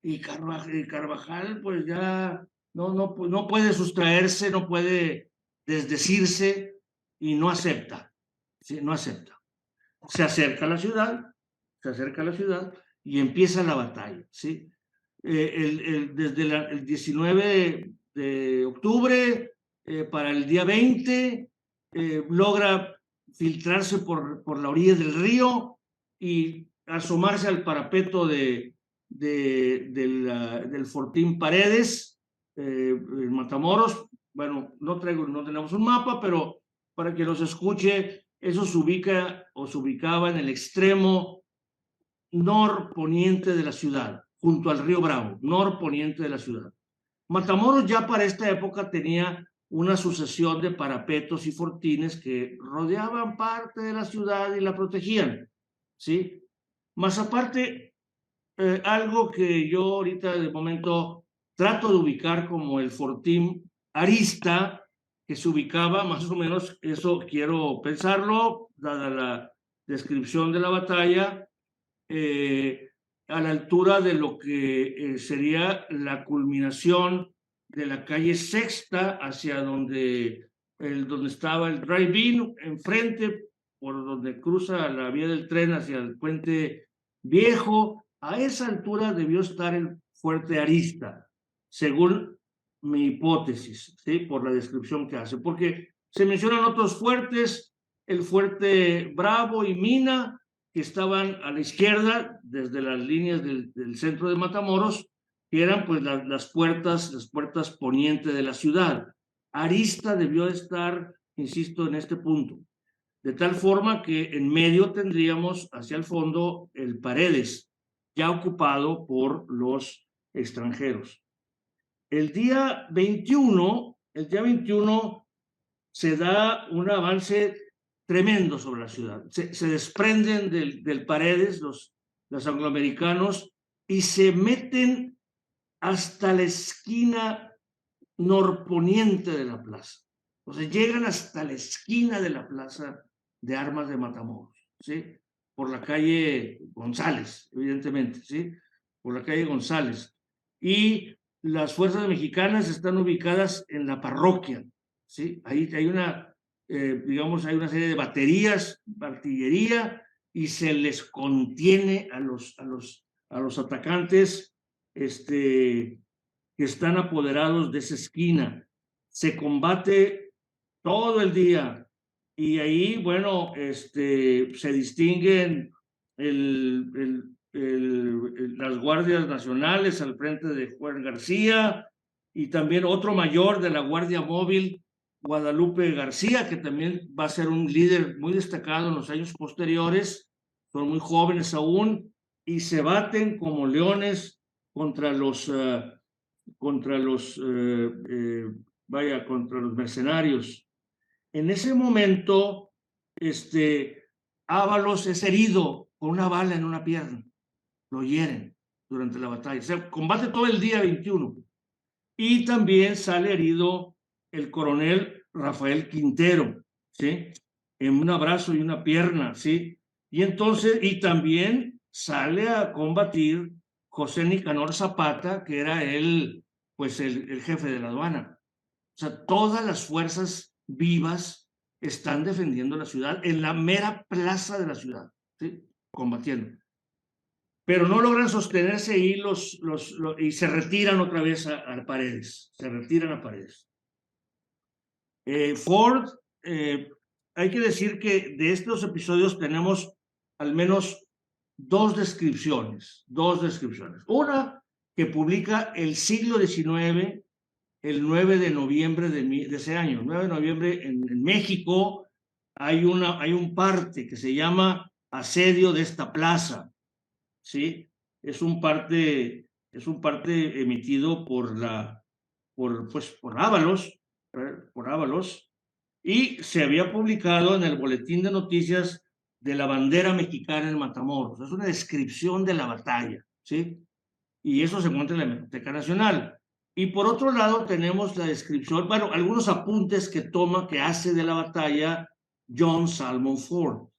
Y Carvajal pues ya no puede sustraerse, no puede desdecirse y no acepta, ¿sí? No acepta. Se acerca a la ciudad y empieza la batalla, ¿sí? Desde el 19 de octubre para el día 20 logra filtrarse por la orilla del río y asomarse al parapeto del Fortín Paredes, en Matamoros. Bueno, no tenemos un mapa, pero para que los escuche, eso se ubicaba en el extremo norponiente de la ciudad, junto al río Bravo, norponiente de la ciudad. Matamoros ya para esta época tenía una sucesión de parapetos y fortines que rodeaban parte de la ciudad y la protegían, ¿sí? Más aparte, algo que yo ahorita de momento trato de ubicar como el Fortín Arista, que se ubicaba más o menos, eso quiero pensarlo, dada la descripción de la batalla, a la altura de lo que sería la culminación de la calle Sexta hacia donde estaba el drive-in, enfrente, por donde cruza la vía del tren hacia el puente viejo. A esa altura debió estar el fuerte Arista, según mi hipótesis, ¿sí? Por la descripción que hace, porque se mencionan otros fuertes, el fuerte Bravo y Mina, que estaban a la izquierda, desde las líneas del centro de Matamoros, que eran pues las puertas poniente de la ciudad. Arista debió estar, insisto, en este punto, de tal forma que en medio tendríamos hacia el fondo el Paredes, ya ocupado por los extranjeros. El día 21 se da un avance tremendo sobre la ciudad. Se desprenden del Paredes los angloamericanos y se meten hasta la esquina norponiente de la plaza. O sea, llegan hasta la esquina de la plaza de armas de Matamoros, ¿sí? Por la calle González, evidentemente, ¿sí? Por la calle González. Y las fuerzas mexicanas están ubicadas en la parroquia, ¿sí? Ahí hay una, digamos, hay una serie de baterías, artillería, y se les contiene a los atacantes que están apoderados de esa esquina. Se combate todo el día y ahí, bueno, se distinguen las guardias nacionales al frente de Juan García y también otro mayor de la Guardia Móvil, Guadalupe García, que también va a ser un líder muy destacado en los años posteriores. Son muy jóvenes aún y se baten como leones contra los contra los mercenarios. En ese momento, Ábalos es herido con una bala en una pierna. Lo hieren durante la batalla. O sea, combate todo el día 21. Y también sale herido el coronel Rafael Quintero, ¿sí? En un abrazo y una pierna, ¿sí? Y entonces, y también sale a combatir José Nicanor Zapata, que era pues el jefe de la aduana. O sea, todas las fuerzas vivas están defendiendo la ciudad en la mera plaza de la ciudad, ¿sí? Combatiendo. Pero no logran sostenerse y, y se retiran otra vez a Paredes. Se retiran a Paredes. Ford, hay que decir que de estos episodios tenemos al menos dos descripciones. Una que publica el siglo XIX, el 9 de noviembre de ese año. 9 de noviembre en México hay un parte que se llama Asedio de esta plaza. ¿Sí? Es un parte emitido por Ábalos, y se había publicado en el Boletín de Noticias de la Bandera Mexicana en Matamoros. Es una descripción de la batalla, ¿sí? Y eso se encuentra en la Biblioteca Nacional. Y por otro lado tenemos la descripción, bueno, algunos apuntes que hace de la batalla John Salmon Ford.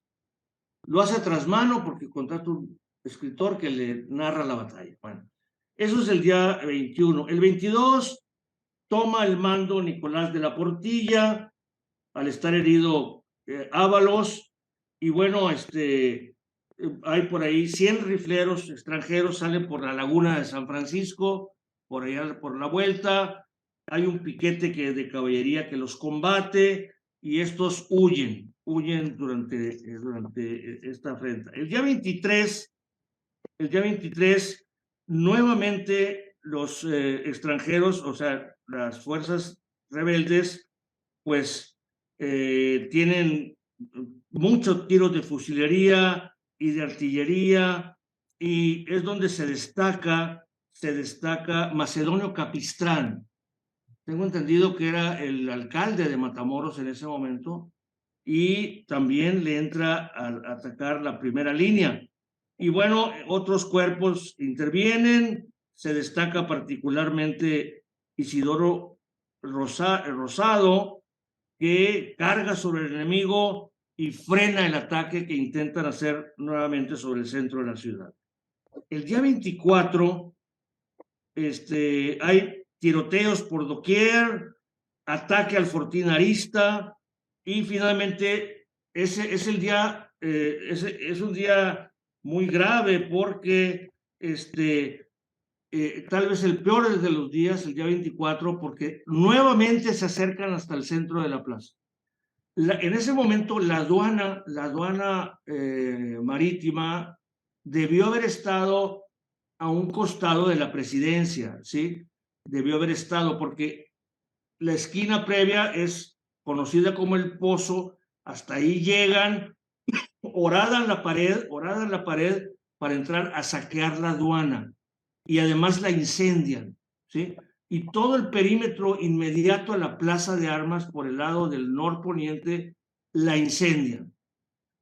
Lo hace a trasmano porque contrata un escritor que le narra la batalla. Bueno, eso es el día 21. El 22 toma el mando Nicolás de la Portilla, al estar herido Ábalos, y bueno, hay por ahí 100 rifleros extranjeros, salen por la laguna de San Francisco, por allá por la vuelta, hay un piquete de caballería que los combate, y estos huyen durante esta afrenta. El día 23, nuevamente los extranjeros, o sea, las fuerzas rebeldes, pues tienen muchos tiros de fusilería y de artillería, y es donde se destaca Macedonio Capistrán. Tengo entendido que era el alcalde de Matamoros en ese momento, y también le entra a atacar la primera línea. Y bueno, otros cuerpos intervienen, se destaca particularmente Isidoro Rosado, que carga sobre el enemigo y frena el ataque que intentan hacer nuevamente sobre el centro de la ciudad. El día 24 hay tiroteos por doquier, ataque al Fortín Arista, y finalmente ese es el día, es un día muy grave porque tal vez el peor de los días, el día 24, porque nuevamente se acercan hasta el centro de la plaza. En ese momento la aduana marítima debió haber estado a un costado de la presidencia, ¿sí? Debió haber estado, porque la esquina previa es conocida como el Pozo, hasta ahí llegan, horadan la pared para entrar a saquear la aduana, y además la incendian, ¿sí? Y todo el perímetro inmediato a la plaza de armas por el lado del norponiente la incendian.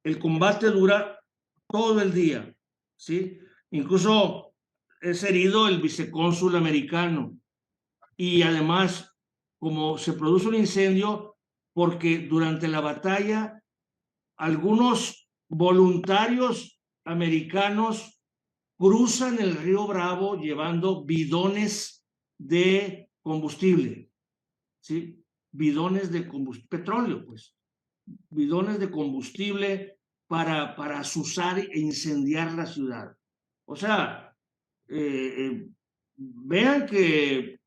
El combate dura todo el día, ¿sí? Incluso es herido el vicecónsul americano, y además, como se produce un incendio, porque durante la batalla algunos voluntarios americanos cruzan el río Bravo llevando bidones de combustible, ¿sí? Bidones de combustible, petróleo, pues. Bidones de combustible para azuzar e incendiar la ciudad. O sea, vean que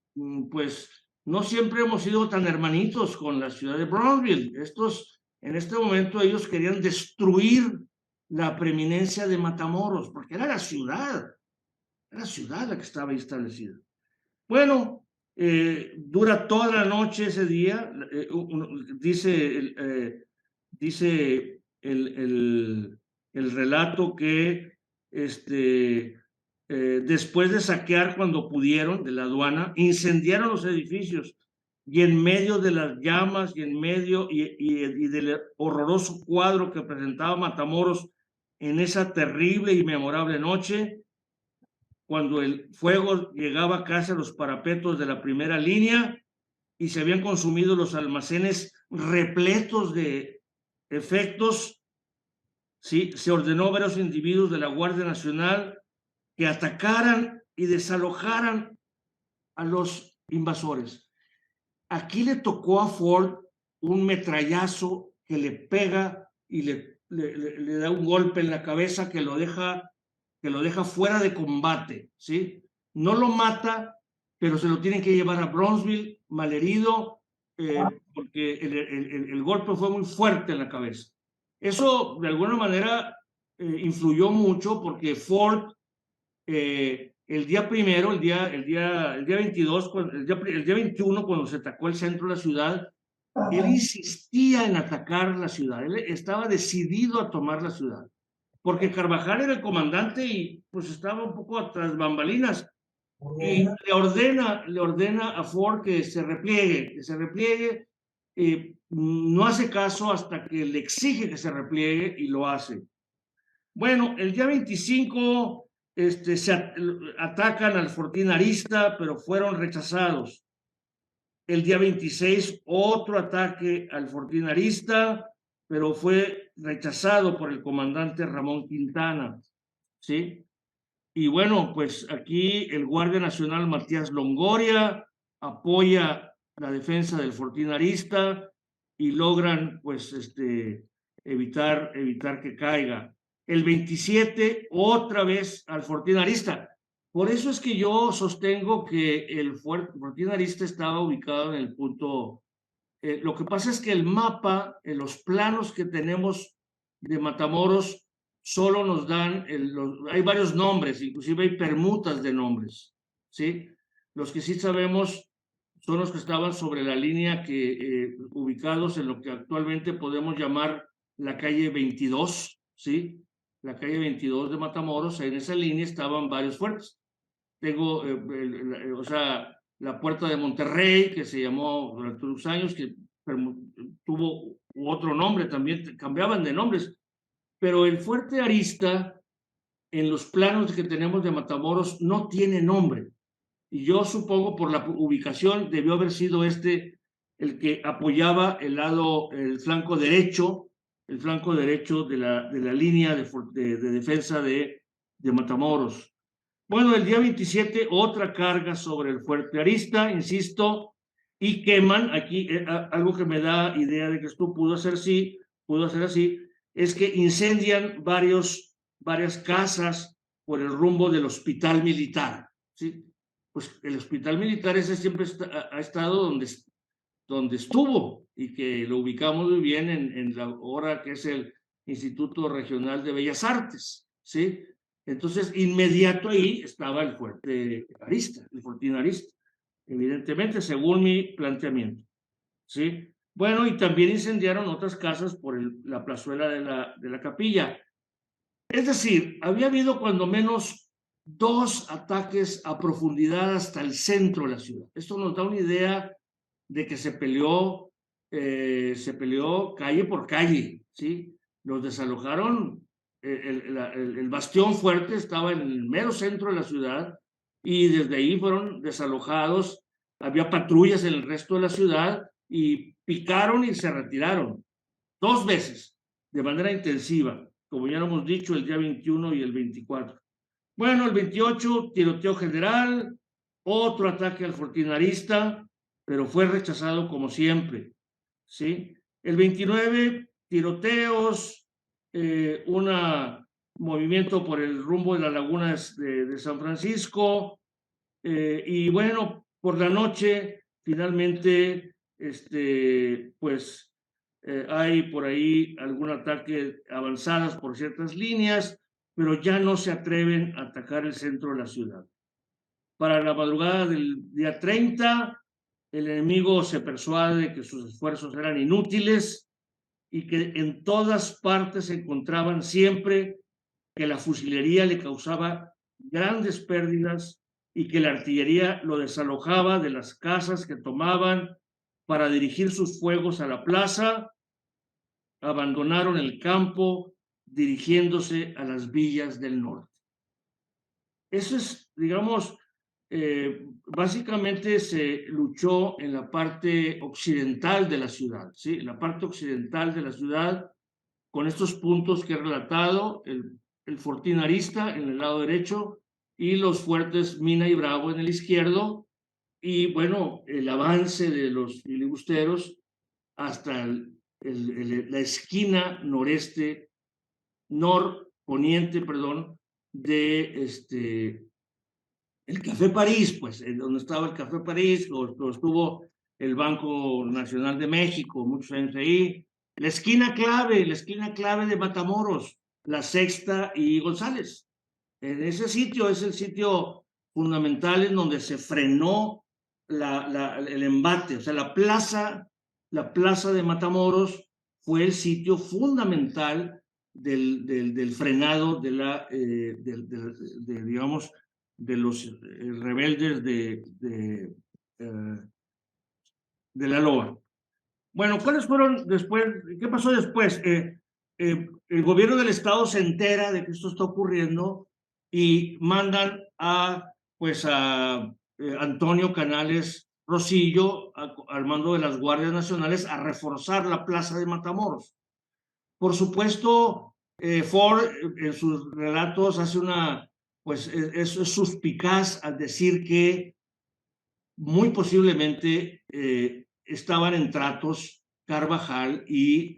pues no siempre hemos sido tan hermanitos con la ciudad de Brownsville. En este momento ellos querían destruir la preeminencia de Matamoros, porque era la ciudad la que estaba ahí establecida. Bueno, dura toda la noche ese día, dice el relato que después de saquear cuando pudieron de la aduana, incendiaron los edificios y en medio de las llamas y en medio y del horroroso cuadro que presentaba Matamoros en esa terrible y memorable noche, cuando el fuego llegaba casi a los parapetos de la primera línea y se habían consumido los almacenes repletos de efectos, ¿sí? Se ordenó a varios individuos de la Guardia Nacional que atacaran y desalojaran a los invasores. Aquí le tocó a Ford un metrallazo que le pega y le da un golpe en la cabeza que lo deja fuera de combate, ¿sí? No lo mata, pero se lo tienen que llevar a Brownsville malherido, porque el golpe fue muy fuerte en la cabeza. Eso, de alguna manera, influyó mucho porque Ford, el día primero, el día 22, el día 21, cuando se atacó el centro de la ciudad, él insistía en atacar la ciudad. Él estaba decidido a tomar la ciudad, porque Carvajal era el comandante y pues estaba un poco atrás bambalinas. Y le ordena a Ford que se repliegue, no hace caso hasta que le exige que se repliegue y lo hace. Bueno, el día 25 atacan al Fortín Arista, pero fueron rechazados. El día 26 otro ataque al Fortín Arista, pero fue rechazado por el comandante Ramón Quintana, ¿sí? Y bueno, pues aquí el Guardia Nacional Matías Longoria apoya la defensa del Fortín Arista y logran pues evitar que caiga. El 27 otra vez al Fortín Arista. Por eso es que yo sostengo que el Fortín Arista estaba ubicado en el punto. Lo que pasa es que el mapa, los planos que tenemos de Matamoros, solo nos dan, hay varios nombres, inclusive hay permutas de nombres, ¿sí? Los que sí sabemos son los que estaban sobre la línea ubicados en lo que actualmente podemos llamar la calle 22, ¿sí? La calle 22 de Matamoros, en esa línea estaban varios fuertes. Tengo, o sea, la Puerta de Monterrey, que se llamó durante unos años, que tuvo otro nombre también, cambiaban de nombres, pero el Fuerte Arista, en los planos que tenemos de Matamoros, no tiene nombre. Y yo supongo por la ubicación debió haber sido el que apoyaba el flanco derecho de la línea de defensa de Matamoros. Bueno, el día 27 otra carga sobre el Fuerte Arista, insisto, y queman, aquí algo que me da idea de que esto pudo ser así, es que incendian varias casas por el rumbo del hospital militar, ¿sí? Pues el hospital militar ese siempre ha estado donde estuvo y que lo ubicamos muy bien en la hora que es el Instituto Regional de Bellas Artes, ¿sí? Entonces, inmediato ahí estaba el Fuerte Arista, el Fortín Arista, evidentemente, según mi planteamiento, ¿sí? Bueno, y también incendiaron otras casas por la plazuela de la capilla. Es decir, había habido cuando menos 2 ataques a profundidad hasta el centro de la ciudad. Esto nos da una idea de que se peleó calle por calle, ¿sí? Los desalojaron, el bastión fuerte estaba en el mero centro de la ciudad y desde ahí fueron desalojados. Había patrullas en el resto de la ciudad y picaron y se retiraron 2 veces de manera intensiva, como ya lo hemos dicho, el día 21 y el 24. Bueno, el 28, tiroteo general, otro ataque al Fortín Arista, pero fue rechazado como siempre, ¿sí? El 29, tiroteos, un movimiento por el rumbo de las lagunas de San Francisco, y bueno, por la noche finalmente pues hay por ahí algún ataque avanzadas por ciertas líneas, pero ya no se atreven a atacar el centro de la ciudad. Para la madrugada del día 30, el enemigo se persuade de que sus esfuerzos eran inútiles y que en todas partes se encontraban siempre que la fusilería le causaba grandes pérdidas y que la artillería lo desalojaba de las casas que tomaban para dirigir sus fuegos a la plaza. Abandonaron el campo dirigiéndose a las villas del norte. Eso es, digamos, básicamente se luchó en la parte occidental de la ciudad, ¿sí? En la parte occidental de la ciudad, con estos puntos que he relatado, el Fortín Arista en el lado derecho y los fuertes Mina y Bravo en el izquierdo, y bueno, el avance de los filibusteros hasta la esquina noreste, norponiente, perdón, de el Café París, pues, donde estaba el Café París, o estuvo el Banco Nacional de México, muchos años ahí. La esquina clave de Matamoros, La Sexta y González. En ese sitio es el sitio fundamental en donde se frenó el embate. O sea, la plaza de Matamoros fue el sitio fundamental del frenado digamos, de los rebeldes de la Loa. Bueno, ¿cuáles fueron después? ¿Qué pasó después? El gobierno del estado se entera de que esto está ocurriendo y mandan pues a Antonio Canales Rosillo, al mando de las Guardias Nacionales, a reforzar la plaza de Matamoros. Por supuesto, Ford en sus relatos hace pues es suspicaz al decir que muy posiblemente estaban en tratos Carvajal y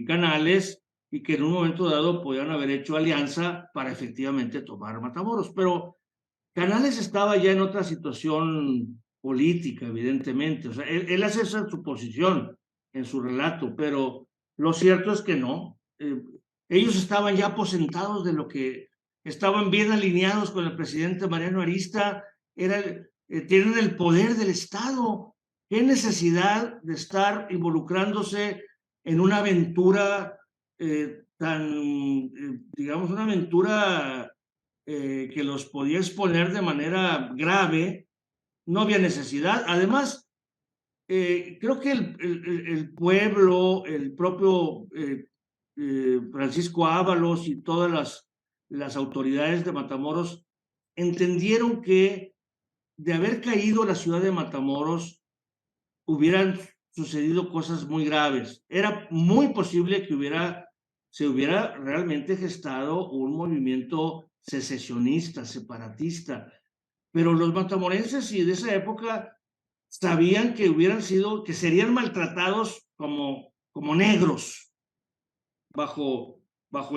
Canales, y que en un momento dado podían haber hecho alianza para efectivamente tomar Matamoros. Pero Canales estaba ya en otra situación política, evidentemente. O sea, él hace esa suposición en su relato, pero lo cierto es que no. Ellos estaban ya aposentados de lo que estaban bien alineados con el presidente Mariano Arista, tienen el poder del Estado. ¿Qué necesidad de estar involucrándose en una aventura digamos, una aventura que los podía exponer de manera grave? No había necesidad. Además, creo que el pueblo, el propio Francisco Ábalos y todas las autoridades de Matamoros entendieron que de haber caído la ciudad de Matamoros hubieran sucedido cosas muy graves. Era muy posible que se hubiera realmente gestado un movimiento secesionista, separatista, pero los matamorenses y de esa época sabían que serían maltratados como negros bajo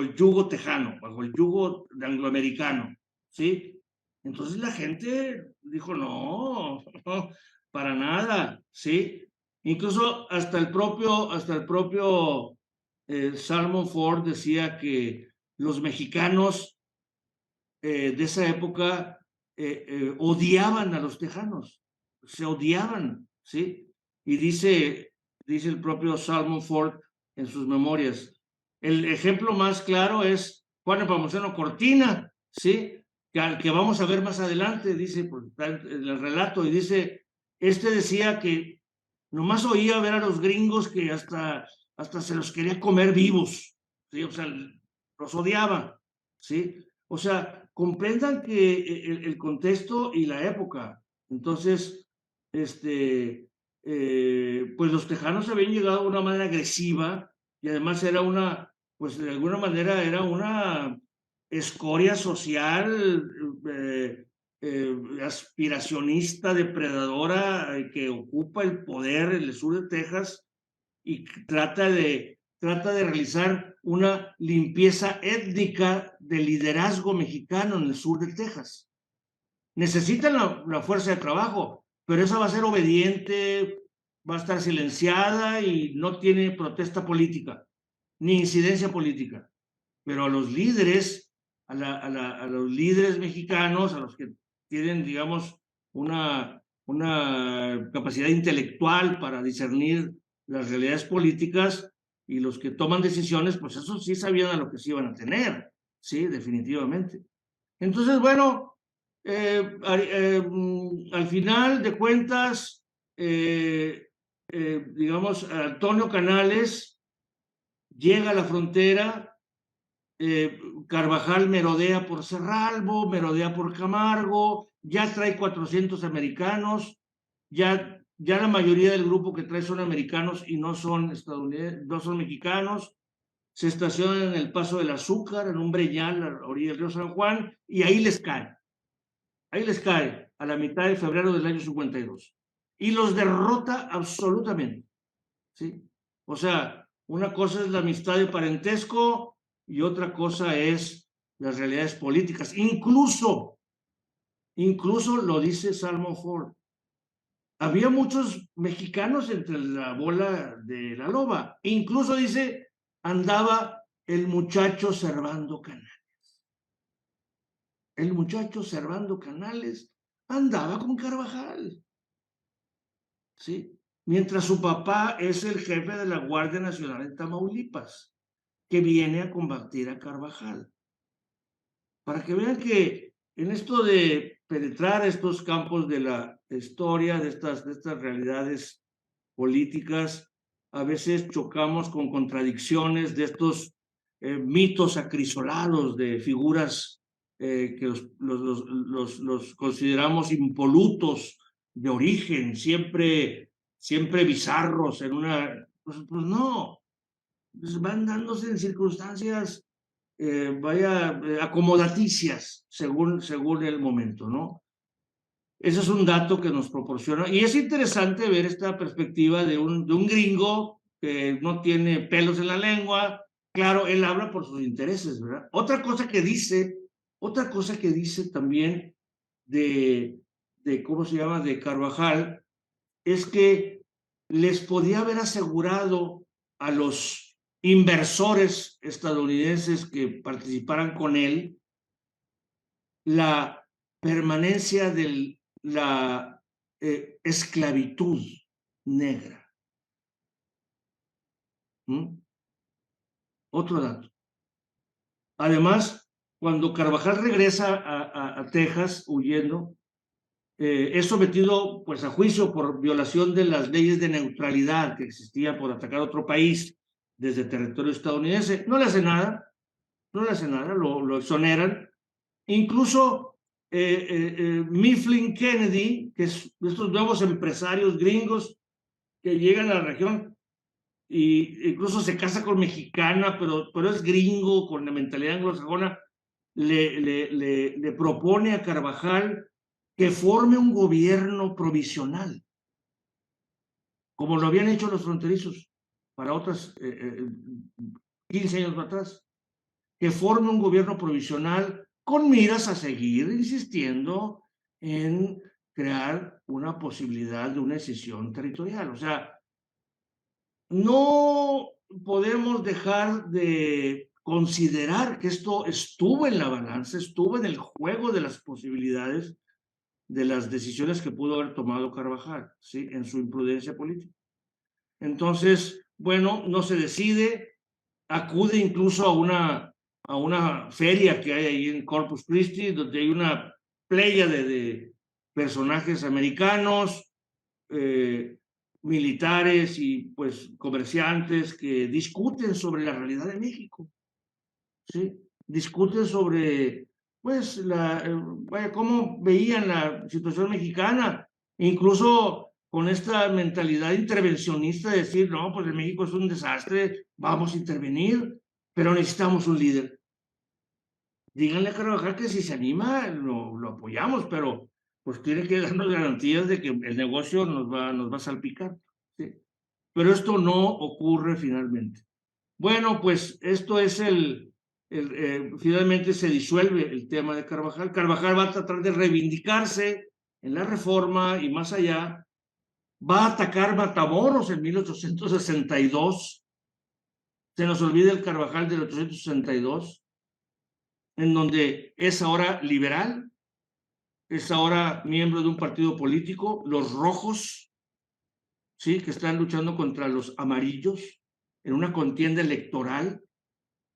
el yugo tejano, bajo el yugo angloamericano, ¿sí? Entonces la gente dijo, no, para nada, ¿sí? Incluso hasta el propio Salmon Ford decía que los mexicanos de esa época odiaban a los tejanos, se odiaban, ¿sí? Y dice el propio Salmon Ford en sus memorias, el ejemplo más claro es Juan Nepomuceno Cortina, ¿sí? Que vamos a ver más adelante, dice en el relato, y dice, decía que nomás oía ver a los gringos que hasta se los quería comer vivos, ¿sí? O sea, los odiaba, ¿sí? O sea, comprendan que el contexto y la época. Entonces, pues los tejanos habían llegado de una manera agresiva y además pues de alguna manera era una escoria social aspiracionista, depredadora, que ocupa el poder en el sur de Texas y trata de trata de realizar una limpieza étnica del liderazgo mexicano en el sur de Texas. Necesitan la fuerza de trabajo, pero esa va a ser obediente, va a estar silenciada y no tiene protesta política, ni incidencia política. Pero a los líderes, a los líderes mexicanos, a los que tienen, digamos, una capacidad intelectual para discernir las realidades políticas y los que toman decisiones, pues eso sí sabían a lo que se iban a tener, sí, definitivamente. Entonces, bueno, al final de cuentas, digamos, Antonio Canales llega a la frontera, Carvajal merodea por Cerralbo, merodea por Camargo, ya trae 400 americanos, ya la mayoría del grupo que trae son americanos y no son estadounidenses, no son mexicanos. Se estacionan en el Paso del Azúcar, en un breñal a la orilla del río San Juan, y ahí les cae a la mitad de febrero del año 52. Y los derrota absolutamente, ¿sí? O sea, una cosa es la amistad de parentesco y otra cosa es las realidades políticas. Incluso lo dice Salmon Ford, había muchos mexicanos entre la bola de la loba. Incluso dice, andaba el muchacho Servando Canales. El muchacho Servando Canales andaba con Carvajal, ¿sí? Mientras su papá es el jefe de la Guardia Nacional en Tamaulipas, que viene a combatir a Carvajal. Para que vean que en esto de penetrar estos campos de la historia, de estas realidades políticas, a veces chocamos con contradicciones de estos mitos acrisolados de figuras que los consideramos impolutos de origen, siempre bizarros en una... Pues no, pues van dándose en circunstancias acomodaticias según el momento, ¿no? Ese es un dato que nos proporciona, y es interesante ver esta perspectiva de un gringo que no tiene pelos en la lengua. Claro, él habla por sus intereses, ¿verdad? Otra cosa que dice también ¿cómo se llama?, de Carvajal, es que les podía haber asegurado a los inversores estadounidenses que participaran con él la permanencia de la esclavitud negra. Otro dato. Además, cuando Carvajal regresa a Texas huyendo, es sometido pues a juicio por violación de las leyes de neutralidad que existían por atacar a otro país desde territorio estadounidense. No le hace nada, lo exoneran. Incluso Mifflin Kennedy, que es de estos nuevos empresarios gringos que llegan a la región, y incluso se casa con mexicana, pero es gringo, con la mentalidad anglosajona, le propone a Carvajal que forme un gobierno provisional, como lo habían hecho los fronterizos para otras 15 años atrás, que forme un gobierno provisional con miras a seguir insistiendo en crear una posibilidad de una escisión territorial. O sea, no podemos dejar de considerar que esto estuvo en la balanza, estuvo en el juego de las posibilidades de las decisiones que pudo haber tomado Carvajal, ¿sí?, en su imprudencia política. Entonces, bueno, no se decide, acude incluso a una feria que hay ahí en Corpus Christi, donde hay una playa de personajes americanos, militares y pues comerciantes que discuten sobre la realidad de México, ¿sí? Discuten sobre pues cómo veían la situación mexicana, incluso con esta mentalidad intervencionista de decir, no, pues en México es un desastre, vamos a intervenir, pero necesitamos un líder. Díganle a Carvajal que si se anima, lo apoyamos, pero pues tiene que darnos garantías de que el negocio nos va a salpicar, ¿sí? Pero esto no ocurre finalmente. Bueno, pues esto es finalmente se disuelve el tema de Carvajal. Carvajal va a tratar de reivindicarse en la reforma y más allá. Va a atacar Matamoros en 1862. Se nos olvida el Carvajal del 1862, en donde es ahora liberal, es ahora miembro de un partido político, los rojos, ¿sí? Que están luchando contra los amarillos en una contienda electoral.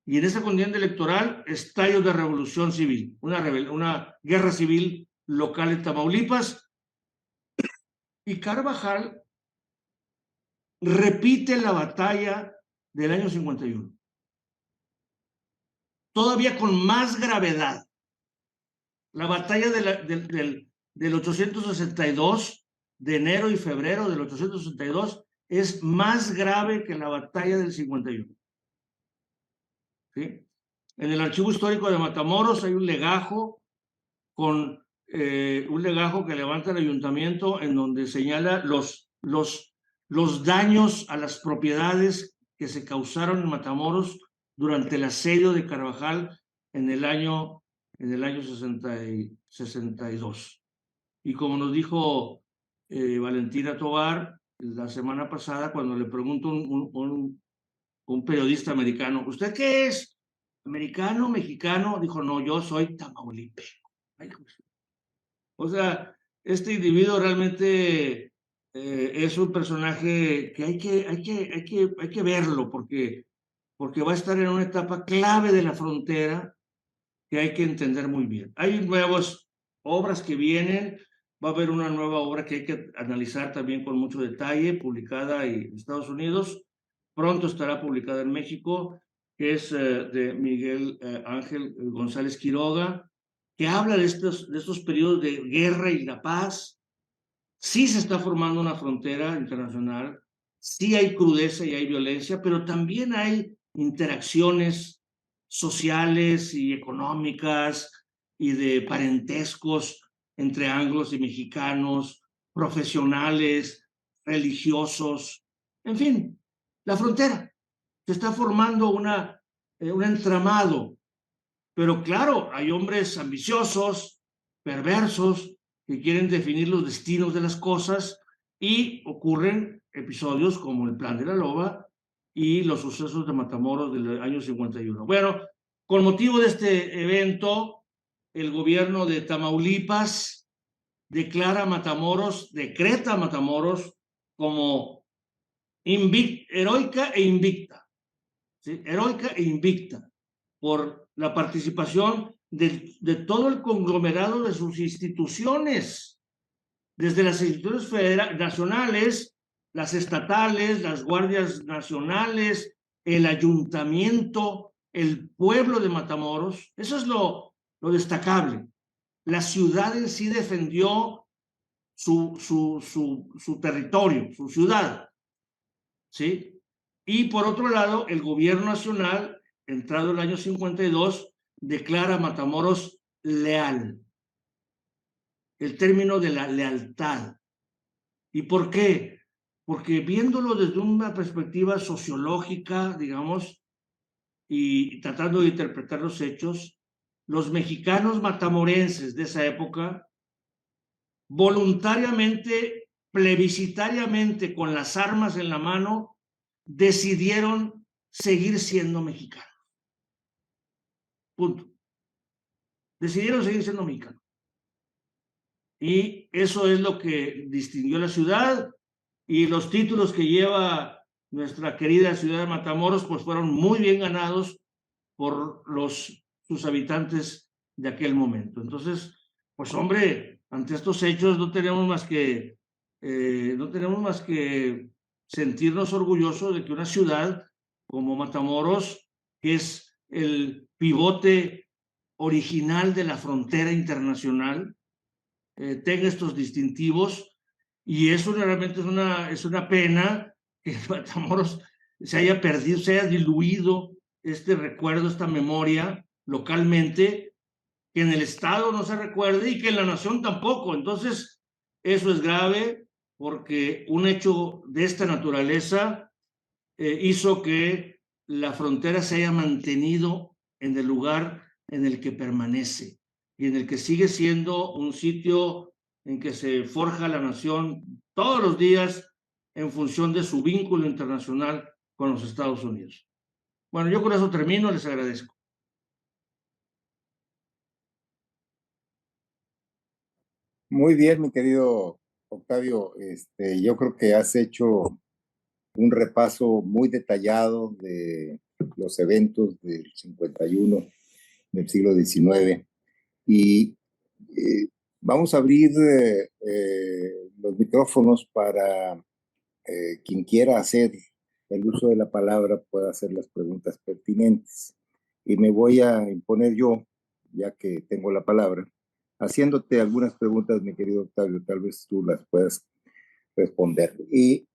Y en esa contienda electoral, estallos de revolución civil, una guerra civil local en Tamaulipas. Y Carvajal repite la batalla del año 51, todavía con más gravedad. La batalla del 862, de enero y febrero del 862, es más grave que la batalla del 51. ¿Sí? En el archivo histórico de Matamoros hay un legajo un legajo que levanta el ayuntamiento en donde señala los daños a las propiedades que se causaron en Matamoros durante el asedio de Carvajal en el año 62. Y como nos dijo Valentina Tovar la semana pasada, cuando le preguntó un periodista americano, ¿usted qué es? ¿Americano, mexicano? Dijo, no, yo soy tamaulipeco. Ay, o sea, este individuo realmente es un personaje que hay que verlo porque va a estar en una etapa clave de la frontera que hay que entender muy bien. Hay nuevas obras que vienen, va a haber una nueva obra que hay que analizar también con mucho detalle, publicada en Estados Unidos, pronto estará publicada en México, que es de Miguel Ángel González Quiroga, que habla de estos periodos de guerra y la paz. Sí se está formando una frontera internacional, sí hay crudeza y hay violencia, pero también hay interacciones sociales y económicas y de parentescos entre anglos y mexicanos, profesionales, religiosos, en fin, la frontera. Se está formando un entramado, pero claro, hay hombres ambiciosos, perversos, que quieren definir los destinos de las cosas y ocurren episodios como el Plan de la Loba y los sucesos de Matamoros del año 51. Bueno, con motivo de este evento, el gobierno de Tamaulipas decreta a Matamoros como heroica e invicta, ¿sí? Heroica e invicta por la participación de todo el conglomerado de sus instituciones, desde las instituciones nacionales, las estatales, las guardias nacionales, el ayuntamiento, el pueblo de Matamoros. Eso es lo destacable. La ciudad en sí defendió su territorio, su ciudad, ¿sí? Y por otro lado, el gobierno nacional, entrado el año 52, declara a Matamoros leal. El término de la lealtad. ¿Y por qué? Porque viéndolo desde una perspectiva sociológica, digamos, y tratando de interpretar los hechos, los mexicanos matamorenses de esa época, voluntariamente, plebiscitariamente, con las armas en la mano, decidieron seguir siendo mexicanos. Punto. Decidieron seguir siendo mexicanos. Y eso es lo que distinguió la ciudad, y los títulos que lleva nuestra querida ciudad de Matamoros pues fueron muy bien ganados por sus habitantes de aquel momento. Entonces, pues hombre, ante estos hechos no tenemos más que sentirnos orgullosos de que una ciudad como Matamoros, que es el pivote original de la frontera internacional, tenga estos distintivos, y eso realmente es una pena que Matamoros se haya perdido, se haya diluido este recuerdo, esta memoria localmente, que en el Estado no se recuerde y que en la nación tampoco. Entonces, eso es grave porque un hecho de esta naturaleza hizo que la frontera se haya mantenido en el lugar en el que permanece y en el que sigue siendo un sitio en que se forja la nación todos los días en función de su vínculo internacional con los Estados Unidos. Bueno, yo con eso termino, les agradezco. Muy bien, mi querido Octavio. Yo creo que has hecho un repaso muy detallado de los eventos del 51 del siglo XIX y vamos a abrir los micrófonos para quien quiera hacer el uso de la palabra pueda hacer las preguntas pertinentes. Y me voy a imponer yo, ya que tengo la palabra, haciéndote algunas preguntas, mi querido Octavio, tal vez tú las puedas responder. Y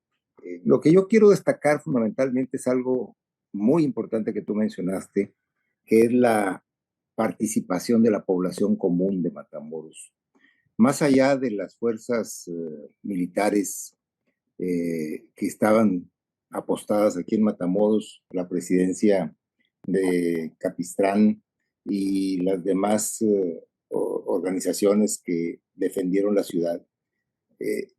lo que yo quiero destacar fundamentalmente es algo muy importante que tú mencionaste, que es la participación de la población común de Matamoros. Más allá de las fuerzas militares que estaban apostadas aquí en Matamoros, la presidencia de Capistrán y las demás organizaciones que defendieron la ciudad.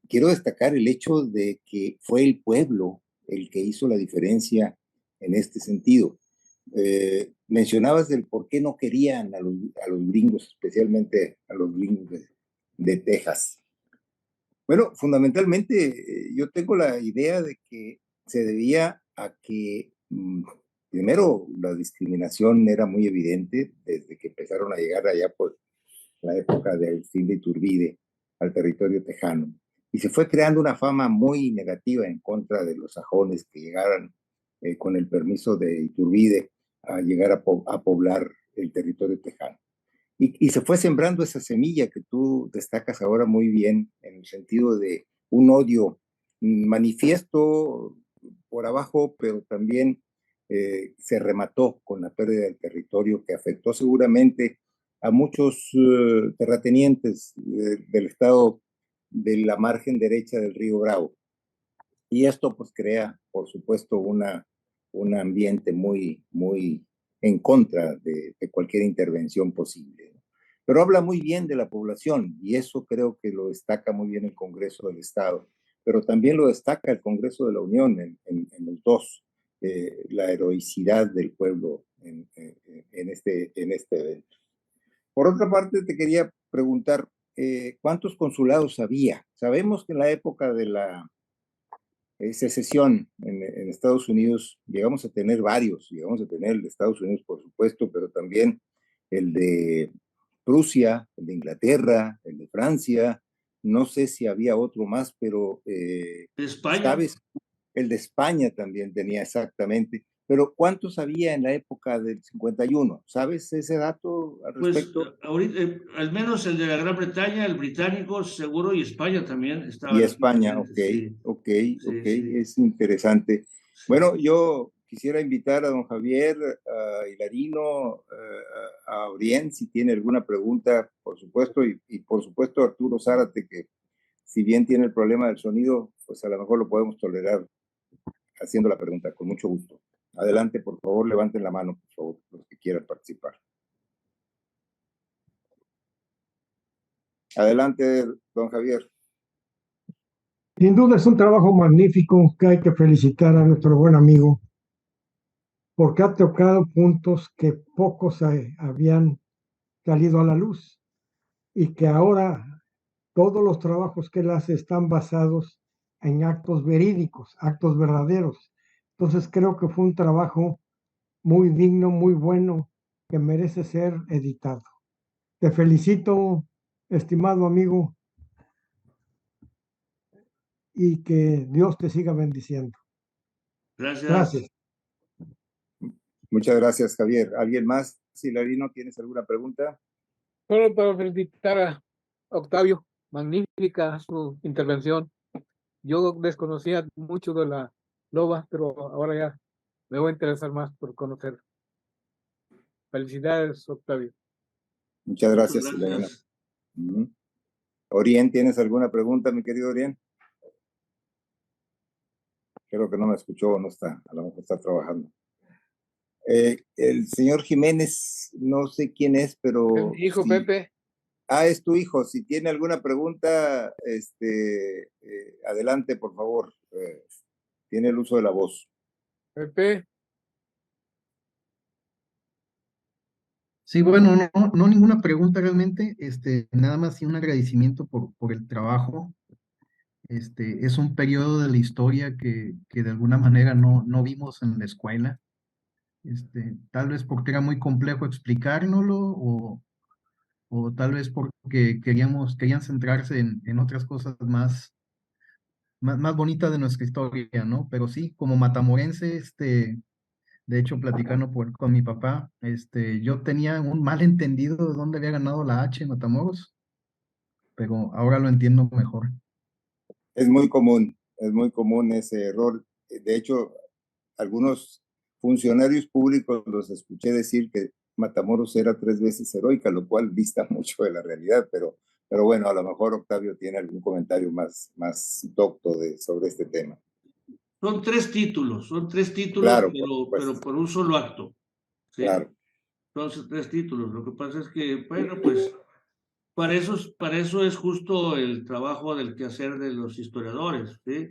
Quiero destacar el hecho de que fue el pueblo el que hizo la diferencia en este sentido. Mencionabas del por qué no querían a los gringos, especialmente a los gringos de Texas. Bueno, fundamentalmente yo tengo la idea de que se debía a que primero la discriminación era muy evidente desde que empezaron a llegar allá por la época de Agustín de Iturbide al territorio tejano. Y se fue creando una fama muy negativa en contra de los sajones que llegaran con el permiso de Iturbide a llegar a poblar el territorio tejano. Y se fue sembrando esa semilla que tú destacas ahora muy bien, en el sentido de un odio manifiesto por abajo, pero también se remató con la pérdida del territorio que afectó seguramente a muchos terratenientes del estado de la margen derecha del río Bravo. Y esto pues crea, por supuesto, un ambiente muy, muy en contra de cualquier intervención posible. Pero habla muy bien de la población y eso creo que lo destaca muy bien el Congreso del Estado, pero también lo destaca el Congreso de la Unión en los dos, la heroicidad del pueblo en este evento. Por otra parte, te quería preguntar, ¿cuántos consulados había? Sabemos que en la época de la secesión en Estados Unidos, llegamos a tener varios, llegamos a tener el de Estados Unidos, por supuesto, pero también el de Prusia, el de Inglaterra, el de Francia, no sé si había otro más, pero España. ¿sabes? El de España también tenía exactamente, pero ¿cuántos había en la época del 51? ¿Sabes ese dato al respecto? Pues ahorita, al menos el de la Gran Bretaña, el británico seguro, y España también Y estaban aquí España, ok, presentes. Sí, ok, sí, ok, sí, es interesante. sí. Bueno, yo quisiera invitar a don Javier, a Hilarino, a Orien, si tiene alguna pregunta, por supuesto, y por supuesto a Arturo Zárate, que si bien tiene el problema del sonido, pues a lo mejor lo podemos tolerar haciendo la pregunta, con mucho gusto. Adelante, por favor, levanten la mano, por favor, los que quieran participar. Adelante, don Javier. Sin duda es un trabajo magnífico que hay que felicitar a nuestro buen amigo porque ha tocado puntos que pocos habían salido a la luz y que ahora todos los trabajos que él hace están basados en actos verídicos, actos verdaderos. Entonces creo que fue un trabajo muy digno, muy bueno, que merece ser editado. Te felicito, estimado amigo, y que Dios te siga bendiciendo. Gracias. Gracias. Muchas gracias, Javier. ¿Alguien más? Hilarino, ¿tienes alguna pregunta? Solo para felicitar a Octavio, magnífica su intervención. Yo desconocía mucho de la loba, pero ahora ya me voy a interesar más por conocer. Felicidades, Octavio. Muchas gracias, Hilarino. Gracias. Orien, ¿tienes alguna pregunta, mi querido Orien? Creo que no me escuchó, no está, a lo mejor está trabajando. El señor Jiménez, no sé quién es, pero... Hijo sí. Pepe. Ah, es tu hijo. Si tiene alguna pregunta, adelante, por favor. Tiene el uso de la voz. Pepe. Sí, bueno, no ninguna pregunta realmente, nada más sí un agradecimiento por el trabajo. Es un periodo de la historia que de alguna manera no vimos en la escuela. Tal vez porque era muy complejo explicárnoslo o tal vez porque querían centrarse en otras cosas más bonitas de nuestra historia, ¿no? Pero sí, como matamorense, de hecho, platicando con mi papá, yo tenía un malentendido de dónde había ganado la H en Matamoros, pero ahora lo entiendo mejor. Es muy común ese error. De hecho, algunos funcionarios públicos los escuché decir que Matamoros era 3 veces heroica, lo cual dista mucho de la realidad, pero bueno, a lo mejor Octavio tiene algún comentario más docto sobre este tema. Son 3 títulos, Claro, pero por un solo acto. ¿Sí? Claro. Son 3 títulos. Lo que pasa es que, bueno, pues para eso es justo el trabajo del quehacer de los historiadores, ¿sí?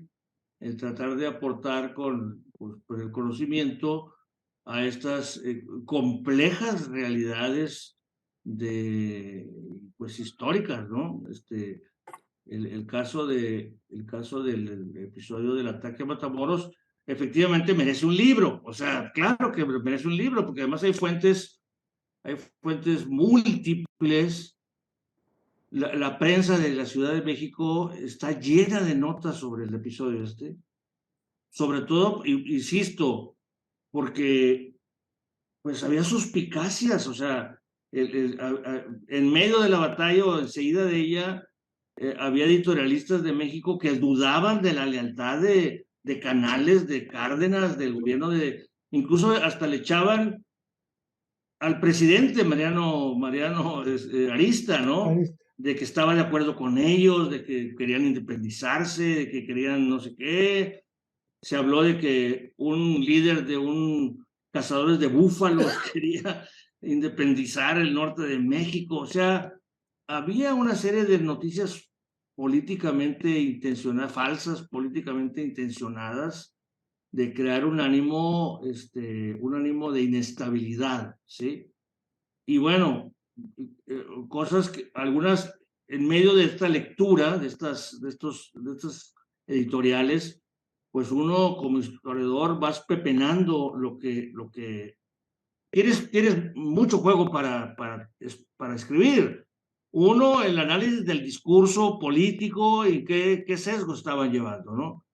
El tratar de aportar con el conocimiento a estas complejas realidades pues históricas, ¿no? El caso del episodio del ataque a Matamoros efectivamente merece un libro, o sea, claro que merece un libro, porque además hay fuentes múltiples. La prensa de la Ciudad de México está llena de notas sobre el episodio sobre todo, insisto, porque pues había suspicacias, o sea, en medio de la batalla o enseguida de ella, había editorialistas de México que dudaban de la lealtad de Canales, de Cárdenas, del gobierno incluso hasta le echaban al presidente Mariano Arista, ¿no? Arista. De que estaba de acuerdo con ellos, de que querían independizarse, de que querían no sé qué. Se habló de que un líder de un cazadores de búfalos quería independizar el norte de México. O sea, había una serie de noticias políticamente intencionadas, falsas, políticamente intencionadas, de crear un ánimo de inestabilidad, ¿sí? Y bueno, cosas que algunas en medio de esta lectura, de estos editoriales, pues uno como historiador vas pepenando lo que tienes mucho juego para escribir. Uno, el análisis del discurso político y qué sesgo estaban llevando, ¿no?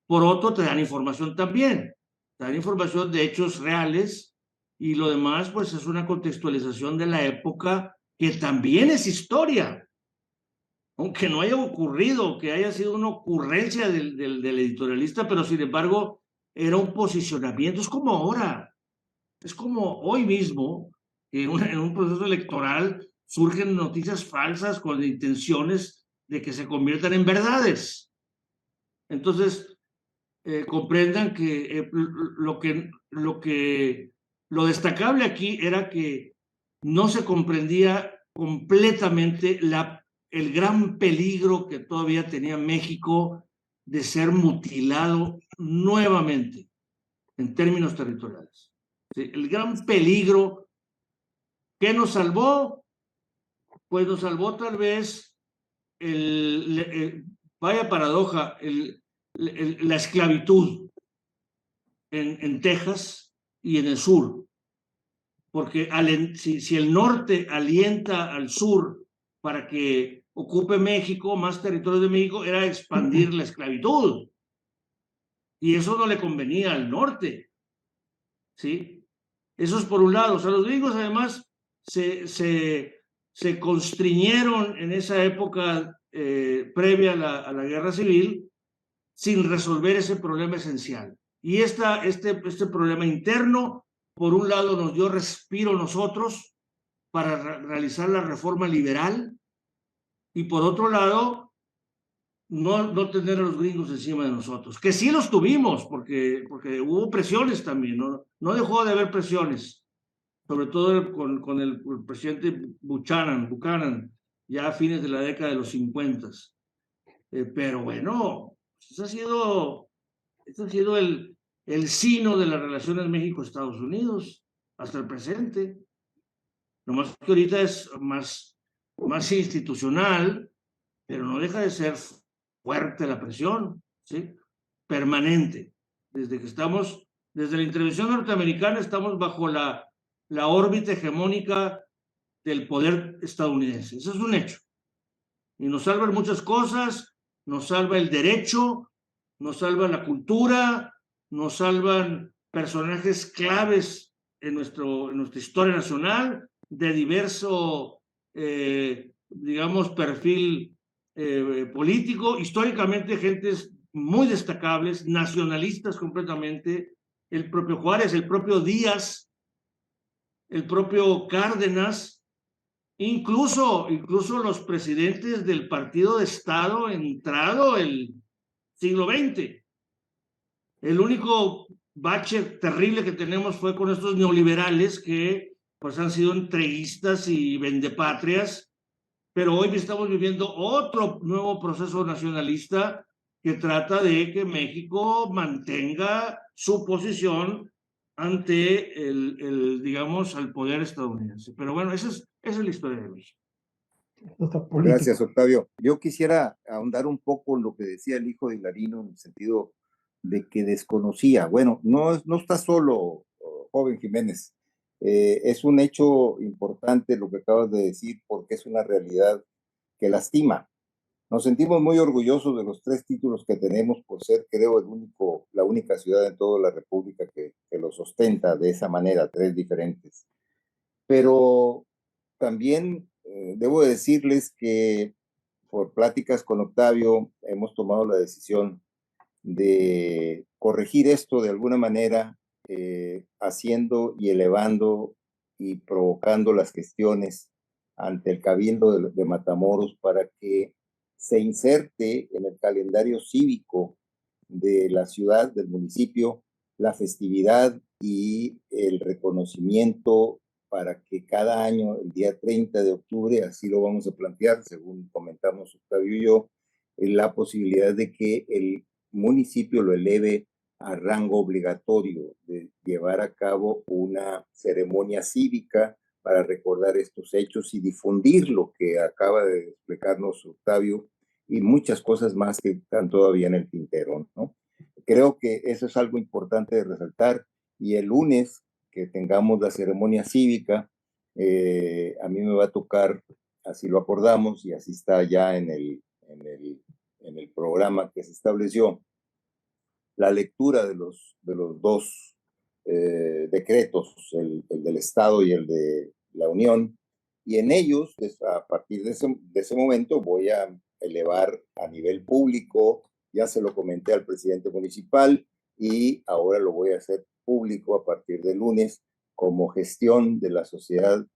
Por otro, te dan información también, te dan información de hechos reales y lo demás, pues es una contextualización de la época que también es historia, aunque no haya ocurrido, que haya sido una ocurrencia del editorialista, pero sin embargo era un posicionamiento. Es como ahora, es como hoy mismo, en un proceso electoral surgen noticias falsas con intenciones de que se conviertan en verdades. Entonces, comprendan que lo destacable aquí era que no se comprendía completamente el gran peligro que todavía tenía México de ser mutilado nuevamente en términos territoriales. ¿Sí? El gran peligro que nos salvó, pues nos salvó tal vez vaya paradoja, la esclavitud en Texas y en el sur, porque si el norte alienta al sur para que ocupe México, más territorio de México, era expandir la esclavitud, y eso no le convenía al norte, ¿sí? Eso es por un lado. O sea, los gringos además se constriñeron en esa época previa a la guerra civil sin resolver ese problema esencial. Y este problema interno, por un lado, nos dio respiro nosotros para realizar la reforma liberal, y por otro lado, no tener a los gringos encima de nosotros, que sí los tuvimos, porque hubo presiones también, no dejó de haber presiones, sobre todo con el presidente Buchanan, ya a fines de la década de los 50. Pero bueno, eso ha sido el sino de las relaciones México-Estados Unidos hasta el presente. Nomás que ahorita es más institucional, pero no deja de ser fuerte la presión, ¿sí? Permanente. Desde la intervención norteamericana estamos bajo la órbita hegemónica del poder estadounidense. Eso es un hecho. Y nos salvan muchas cosas, nos salva el derecho, nos salva la cultura, nos salvan personajes claves en nuestra historia nacional, de diverso, digamos, perfil político, históricamente gentes muy destacables, nacionalistas completamente, el propio Juárez, el propio Díaz, el propio Cárdenas, incluso los presidentes del partido de Estado entrado el siglo XX. El único bache terrible que tenemos fue con estos neoliberales que pues han sido entreguistas y vendepatrias, pero hoy estamos viviendo otro nuevo proceso nacionalista que trata de que México mantenga su posición ante digamos, al poder estadounidense. Pero bueno, esa es la historia de México. Gracias, Octavio. Yo quisiera ahondar un poco en lo que decía el hijo de Hilarino, en el sentido de que desconocía. Bueno, no está solo, joven Jiménez. Es un hecho importante lo que acabas de decir, porque es una realidad que lastima. Nos sentimos muy orgullosos de los 3 títulos que tenemos por ser, creo, la única ciudad en toda la República que lo ostenta de esa manera, 3 diferentes. Pero también debo decirles que por pláticas con Octavio hemos tomado la decisión de corregir esto de alguna manera, haciendo y elevando y provocando las gestiones ante el Cabildo de Matamoros para que se inserte en el calendario cívico de la ciudad, del municipio, la festividad y el reconocimiento para que cada año, el día 30 de octubre, así lo vamos a plantear, según comentamos Octavio y yo, la posibilidad de que el municipio lo eleve a rango obligatorio de llevar a cabo una ceremonia cívica para recordar estos hechos y difundir lo que acaba de explicarnos Octavio y muchas cosas más que están todavía en el tintero, ¿no? Creo que eso es algo importante de resaltar, y el lunes que tengamos la ceremonia cívica, a mí me va a tocar, así lo acordamos y así está ya en el programa que se estableció, la lectura de los 2 decretos, el del Estado y el de la Unión, y en ellos, a partir de ese momento, voy a elevar a nivel público, ya se lo comenté al presidente municipal y ahora lo voy a hacer público a partir del lunes como gestión de la Sociedad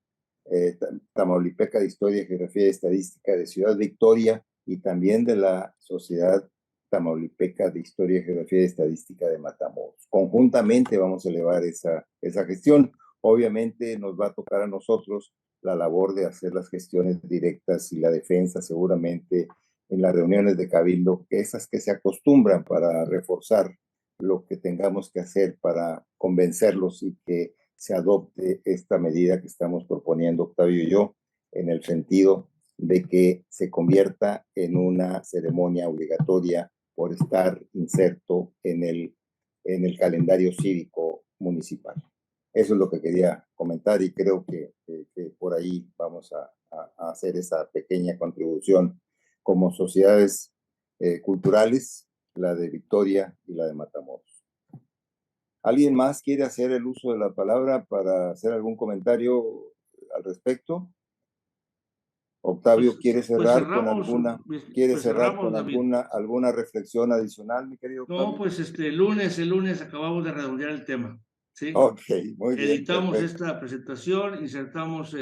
Tamaulipeca de Historia, Geografía y Estadística de Ciudad Victoria y también de la Sociedad Tamaulipeca de Historia, Geografía y Estadística de Matamoros. Conjuntamente vamos a elevar esa gestión. Obviamente nos va a tocar a nosotros la labor de hacer las gestiones directas y la defensa seguramente en las reuniones de cabildo, esas que se acostumbran para reforzar lo que tengamos que hacer para convencerlos y que se adopte esta medida que estamos proponiendo Octavio y yo, en el sentido de que se convierta en una ceremonia obligatoria por estar inserto en el calendario cívico municipal. Eso es lo que quería comentar y creo que por ahí vamos a hacer esa pequeña contribución como sociedades culturales, la de Victoria y la de Matamoros. ¿Alguien más quiere hacer el uso de la palabra para hacer algún comentario al respecto? Octavio, ¿quiere cerrar con alguna reflexión adicional, mi querido Octavio? No, pues el lunes acabamos de redondear el tema, ¿sí? Ok, muy bien. Editamos esta presentación, insertamos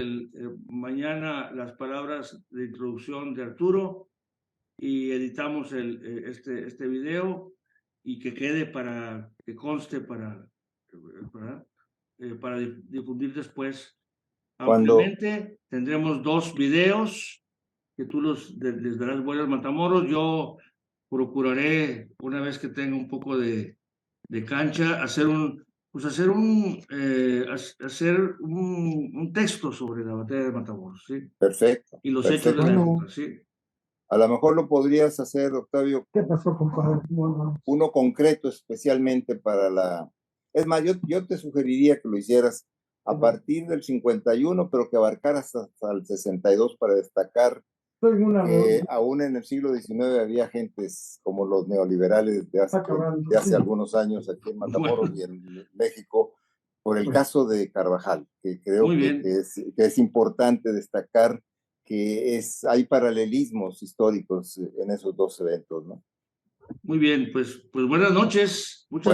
mañana las palabras de introducción de Arturo y editamos este video y que quede que conste para difundir después. Ampliamente tendremos 2 videos que tú les darás vuelo al Matamoros. Yo procuraré, una vez que tenga un poco de cancha, hacer un texto sobre la batalla de Matamoros, ¿sí? Perfecto. Y los hechos de la época, ¿sí? A lo mejor lo podrías hacer, Octavio. ¿Qué pasó, compadre? Uno concreto especialmente para la... Es más, yo te sugeriría que lo hicieras a partir del 51, pero que abarcaras hasta el 62 para destacar que aún en el siglo XIX había gentes como los neoliberales de hace algunos años aquí en Matamoros y en México, por el caso de Carvajal, que creo que es importante destacar que hay paralelismos históricos en esos 2 eventos, ¿no? Muy bien, pues buenas noches. Muchas